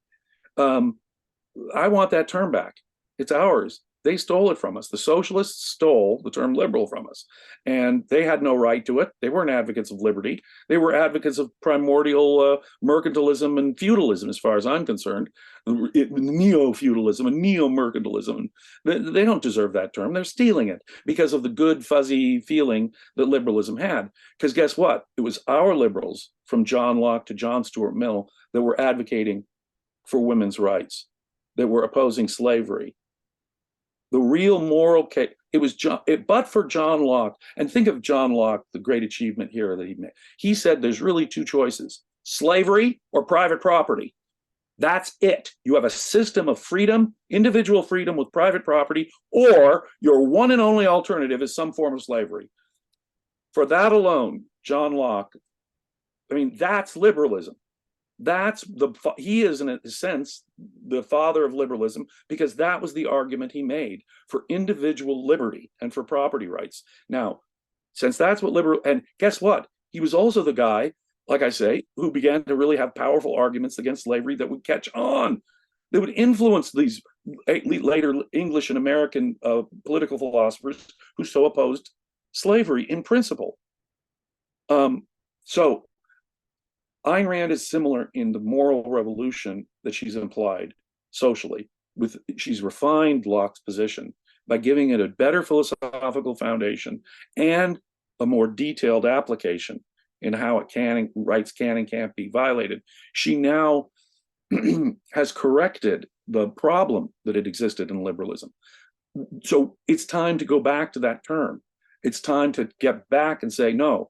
I want that term back. It's ours. They stole it from us. The socialists stole the term liberal from us, and they had no right to it. They weren't advocates of liberty. They were advocates of primordial mercantilism and feudalism, as far as I'm concerned, neo-feudalism and neo-mercantilism. They don't deserve that term. They're stealing it because of the good, fuzzy feeling that liberalism had. Because guess what? It was our liberals, from John Locke to John Stuart Mill, that were advocating for women's rights, that were opposing slavery. The real moral case, it was but for John Locke, and think of John Locke, the great achievement here that he made. He said there's really two choices: slavery or private property. That's it. You have a system of freedom, individual freedom with private property, or your one and only alternative is some form of slavery. For that alone, John Locke, I mean, that's liberalism. He is, in a sense, the father of liberalism, because that was the argument he made for individual liberty and for property rights. Now, since that's what and guess what? He was also the guy, like I say, who began to really have powerful arguments against slavery that would catch on, that would influence these later English and American political philosophers who so opposed slavery in principle. So Ayn Rand is similar in the moral revolution that she's implied socially. She's refined Locke's position by giving it a better philosophical foundation and a more detailed application in how rights can and can't be violated. She now has corrected the problem that had existed in liberalism. So it's time to go back to that term. It's time to get back and say, no,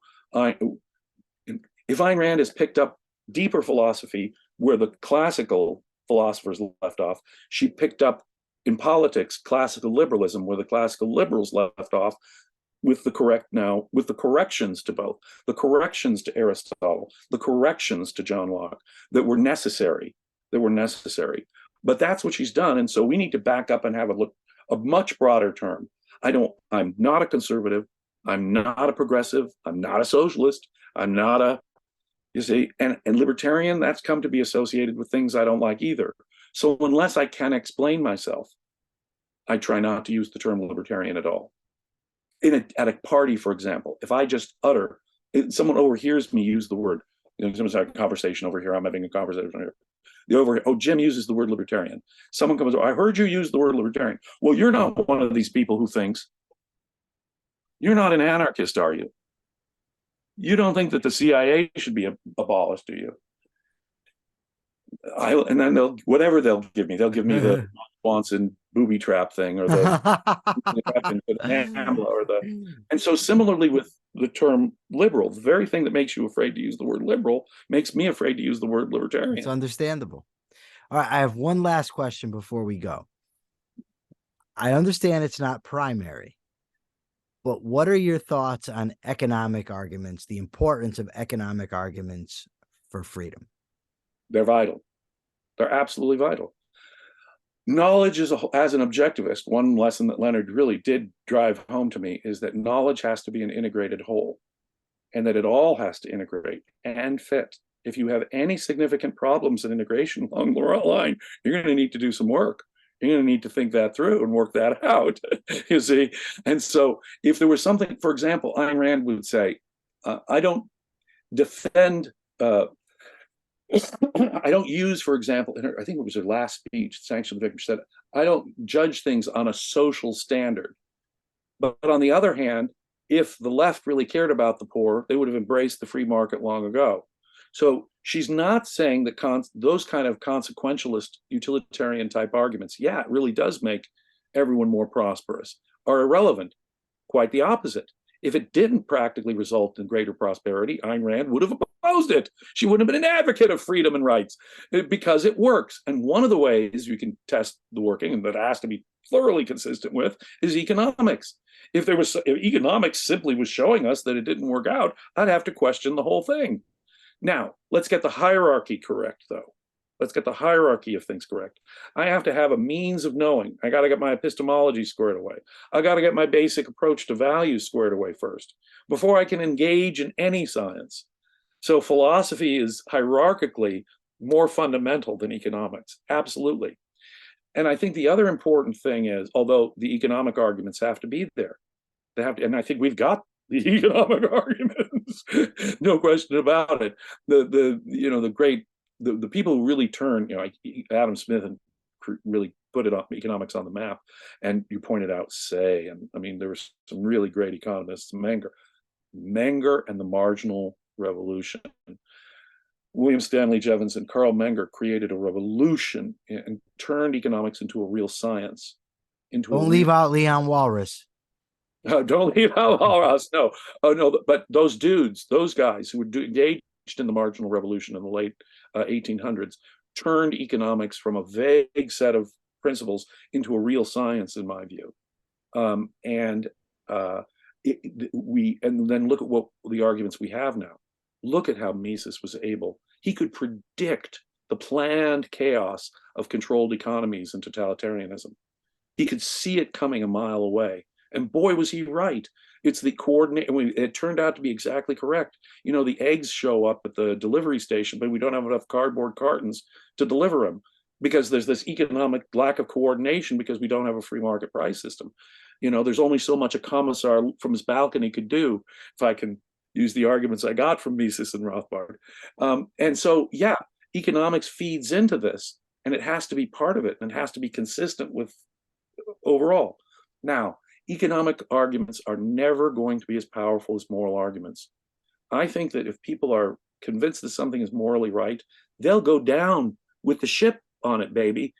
if Ayn Rand has picked up deeper philosophy where the classical philosophers left off, she picked up in politics classical liberalism where the classical liberals left off, with the corrections to both, the corrections to Aristotle, the corrections to John Locke that were necessary. But that's what she's done, and so we need to back up and have a much broader term. I'm not a conservative. I'm not a progressive. I'm not a socialist. I'm not a You see, and libertarian, that's come to be associated with things I don't like either. So unless I can explain myself, I try not to use the term libertarian at all. At a party, for example, if I just someone overhears me use the word, someone's having a conversation over here, I'm having a conversation here. Jim uses the word libertarian. Someone comes over, I heard you use the word libertarian. Well, you're not one of these people who thinks. You're not an anarchist, are you? You don't think that the CIA should be abolished, do you? And then they'll give me the Swanson booby trap thing, or and so similarly with the term liberal, the very thing that makes you afraid to use the word liberal makes me afraid to use the word libertarian. It's understandable. All right, I have one last question before we go. I understand it's not primary, but what are your thoughts on economic arguments, the importance of economic arguments for freedom? They're vital. They're absolutely vital. Knowledge as an objectivist, one lesson that Leonard really did drive home to me is that knowledge has to be an integrated whole, and that it all has to integrate and fit. If you have any significant problems in integration along the line, you're going to need to do some work. You're going to need to think that through and work that out, you see. And so if there was something, for example, Ayn Rand would say, I don't defend, I don't use, for example, I think it was her last speech, Sanction of the Victim, she said, I don't judge things on a social standard. But on the other hand, if the left really cared about the poor, they would have embraced the free market long ago. So she's not saying that those kind of consequentialist utilitarian type arguments, yeah, it really does make everyone more prosperous, are irrelevant. Quite the opposite. If it didn't practically result in greater prosperity, Ayn Rand would have opposed it. She wouldn't have been an advocate of freedom and rights because it works. And one of the ways you can test the working, and that has to be thoroughly consistent with, is economics. If economics simply was showing us that it didn't work out, I'd have to question the whole thing. Now, let's get the hierarchy correct, though. Let's get the hierarchy of things correct. I have to have a means of knowing. I got to get my epistemology squared away. I got to get my basic approach to values squared away first before I can engage in any science. So philosophy is hierarchically more fundamental than economics. Absolutely. And I think the other important thing is, although the economic arguments have to be there, they have to, and I think we've got the economic arguments, no question about it. The people who really turn, like Adam Smith, and really put it on economics on the map. And you pointed out Say, and I mean, there were some really great economists, Menger and the marginal revolution. William Stanley Jevons and Carl Menger created a revolution and turned economics into a real science. Don't leave out Leon Walras. Don't leave out Walras. No, no. But those dudes, those guys who were engaged in the marginal revolution in the late 1800s, turned economics from a vague set of principles into a real science, in my view. And then look at what the arguments we have now. Look at how Mises was able. He could predict the planned chaos of controlled economies and totalitarianism. He could see it coming a mile away. And boy, was he right. It's the coordinate. It turned out to be exactly correct. You know, the eggs show up at the delivery station, but we don't have enough cardboard cartons to deliver them because there's this economic lack of coordination because we don't have a free market price system. You know, there's only so much a commissar from his balcony could do, if I can use the arguments I got from Mises and Rothbard. And so, yeah, economics feeds into this, and it has to be part of it, and it has to be consistent with overall. Now, economic arguments are never going to be as powerful as moral arguments. I think that if people are convinced that something is morally right, they'll go down with the ship on it, baby.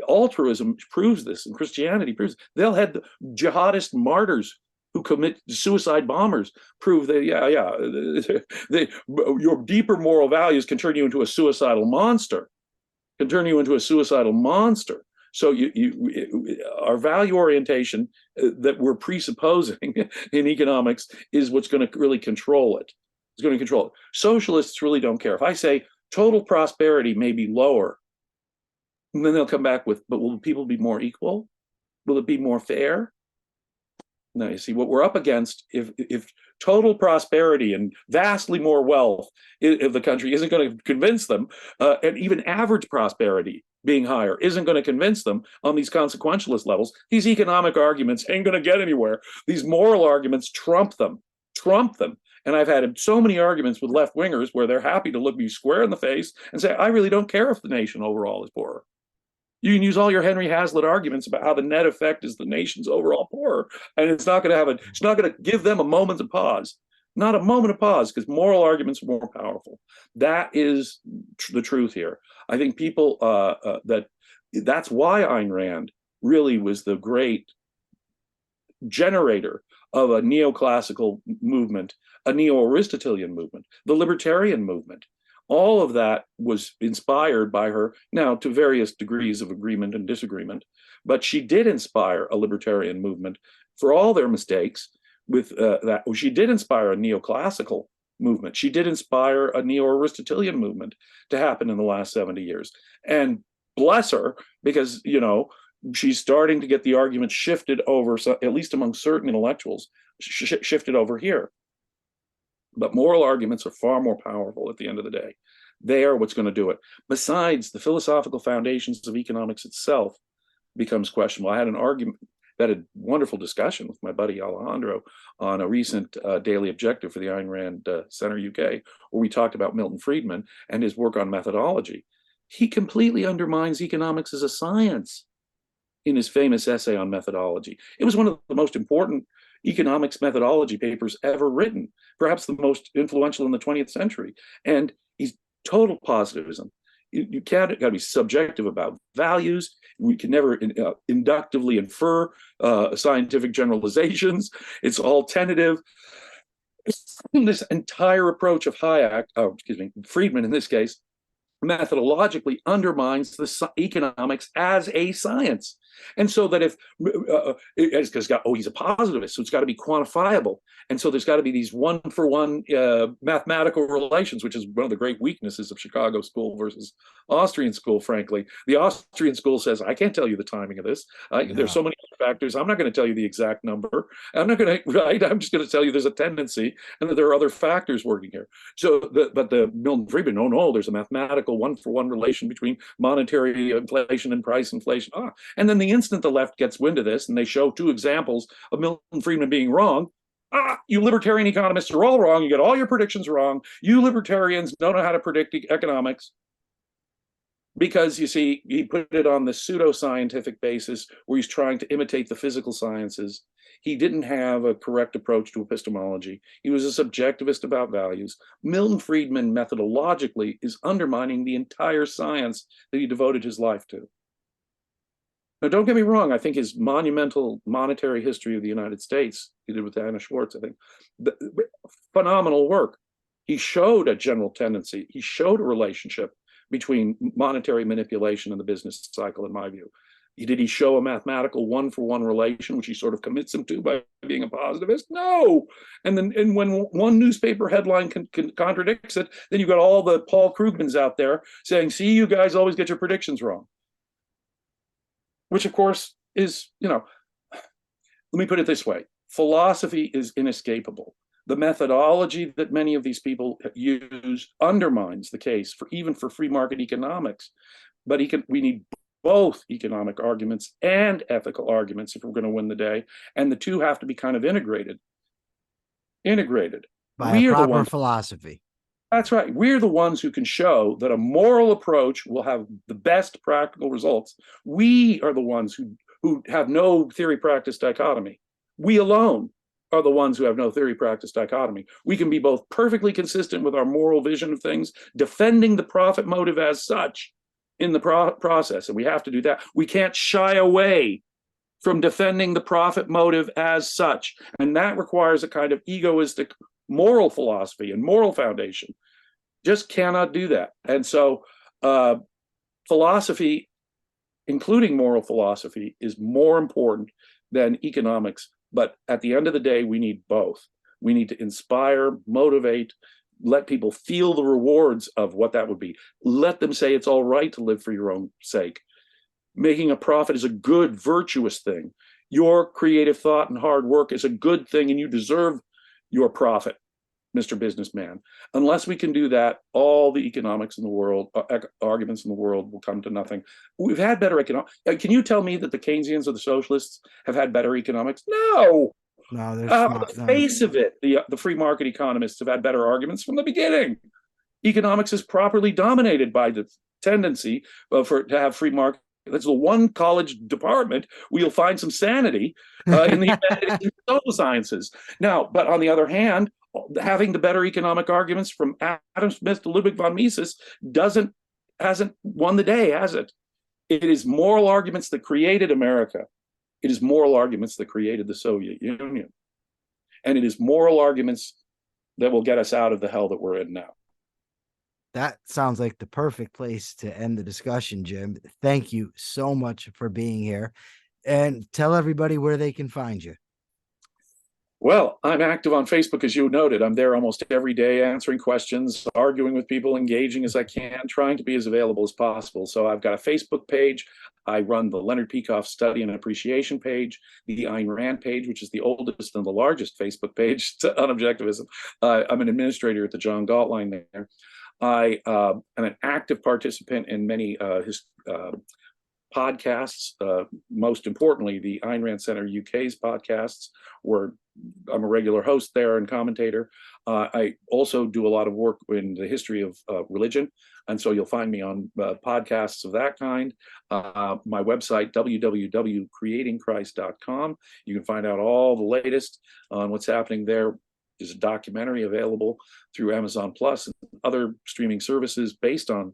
Altruism proves this, and Christianity proves it. They'll have the jihadist martyrs who commit suicide bombers prove that, your deeper moral values can turn you into a suicidal monster, So our value orientation that we're presupposing in economics is what's going to really control it. It's going to control it. Socialists really don't care. If I say total prosperity may be lower, and then they'll come back with, but will people be more equal? Will it be more fair? Now, you see, what we're up against, if total prosperity and vastly more wealth of the country isn't going to convince them, and even average prosperity being higher isn't going to convince them on these consequentialist levels, these economic arguments ain't going to get anywhere. These moral arguments trump them. And I've had so many arguments with left-wingers where they're happy to look me square in the face and say, I really don't care if the nation overall is poorer. You can use all your Henry Hazlitt arguments about how the net effect is the nation's overall poorer, and it's not going to give them a moment of pause. Not a moment of pause, because moral arguments are more powerful. That is the truth here. I think people that's why Ayn Rand really was the great generator of a neoclassical movement, a neo-Aristotelian movement, the Libertarian movement. All of that was inspired by her, now to various degrees of agreement and disagreement, but she did inspire a libertarian movement for all their mistakes. With that, she did inspire a neoclassical movement. She did inspire a neo-Aristotelian movement to happen in the last 70 years. And bless her, because, she's starting to get the argument shifted over, so, at least among certain intellectuals, shifted over here. But moral arguments are far more powerful at the end of the day. They are what's going to do it. Besides, the philosophical foundations of economics itself becomes questionable. I had a wonderful discussion with my buddy Alejandro on a recent daily objective for the Ayn Rand Center UK, where we talked about Milton Friedman and his work on methodology. He completely undermines economics as a science in his famous essay on methodology. It was one of the most important economics methodology papers ever written, perhaps the most influential in the 20th century. And he's total positivism. You got to be subjective about values. We can never inductively infer scientific generalizations. It's all tentative. This entire approach of Friedman in this case, methodologically undermines the economics as a science. And so that if it's got, oh, he's a positivist, so it's got to be quantifiable. And so there's got to be these one-for-one mathematical relations, which is one of the great weaknesses of Chicago school versus Austrian school, frankly. The Austrian school says, I can't tell you the timing of this. There's so many factors. I'm not going to tell you the exact number. I'm not going to, right? I'm just going to tell you there's a tendency and that there are other factors working here. So, but the Milton Friedman, no, there's a mathematical one-for-one relation between monetary inflation and price inflation. And then the instant the left gets wind of this and they show two examples of Milton Friedman being wrong, you libertarian economists are all wrong. You get all your predictions wrong. You libertarians don't know how to predict economics. Because you see, he put it on the pseudo-scientific basis where he's trying to imitate the physical sciences. He didn't have a correct approach to epistemology. He was a subjectivist about values. Milton Friedman methodologically is undermining the entire science that he devoted his life to. Now, don't get me wrong. I think his monumental monetary history of the United States, he did with Anna Schwartz, I think, phenomenal work. He showed a general tendency. He showed a relationship between monetary manipulation and the business cycle, in my view. Did he show a mathematical one-for-one relation, which he sort of commits him to by being a positivist? No. And when one newspaper headline contradicts it, then you've got all the Paul Krugmans out there saying, see, you guys always get your predictions wrong. Which, of course, is, let me put it this way. Philosophy is inescapable. The methodology that many of these people use undermines the case for even for free market economics. But we need both economic arguments and ethical arguments if we're going to win the day. And the two have to be kind of integrated. By a proper philosophy. That's right. We're the ones who can show that a moral approach will have the best practical results. We are the ones who have no theory-practice dichotomy. We alone are the ones who have no theory-practice dichotomy. We can be both perfectly consistent with our moral vision of things, defending the profit motive as such in the process, and we have to do that. We can't shy away from defending the profit motive as such, and that requires a kind of egoistic moral philosophy and moral foundation. Just cannot do that. And so philosophy, including moral philosophy, is more important than economics. But at the end of the day, we need both. We need to inspire, motivate, let people feel the rewards of what that would be. Let them say it's all right to live for your own sake. Making a profit is a good, virtuous thing. Your creative thought and hard work is a good thing, and you deserve your profit, Mr. Businessman. Unless we can do that, all the economics in the world, arguments in the world will come to nothing. We've had better economics. Can you tell me that the Keynesians or the socialists have had better economics? No. No, there's on the face of it, the free market economists have had better arguments from the beginning. Economics is properly dominated by the tendency to have free market. That's the one college department where you'll find some sanity in the humanities and social sciences. Now, but on the other hand, having the better economic arguments from Adam Smith to Ludwig von Mises hasn't won the day, has it? It is moral arguments that created America. It is moral arguments that created the Soviet Union. And it is moral arguments that will get us out of the hell that we're in now. That sounds like the perfect place to end the discussion, Jim. Thank you so much for being here. And tell everybody where they can find you. Well, I'm active on Facebook, as you noted. I'm there almost every day answering questions, arguing with people, engaging as I can, trying to be as available as possible. So I've got a Facebook page. I run the Leonard Peikoff Study and Appreciation page, the Ayn Rand page, which is the oldest and the largest Facebook page on objectivism. I'm an administrator at the John Galt line there. I am an active participant in many podcasts, most importantly, the Ayn Rand Center UK's podcasts, where I'm a regular host there and commentator. I also do a lot of work in the history of religion, and so you'll find me on podcasts of that kind. My website, www.creatingchrist.com. You can find out all the latest on what's happening there. There's a documentary available through Amazon Plus and other streaming services based on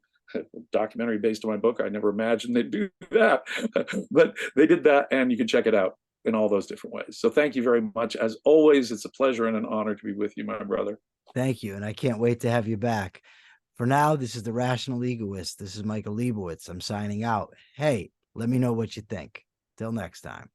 documentary based on my book. I never imagined they'd do that, but they did that, and you can check it out in all those different ways. So thank you very much. As always, it's a pleasure and an honor to be with you, my brother. Thank you. And I can't wait to have you back. For now, this is the Rational Egoist. This is Michael Leibowitz. I'm signing out. Hey, let me know what you think. Till next time.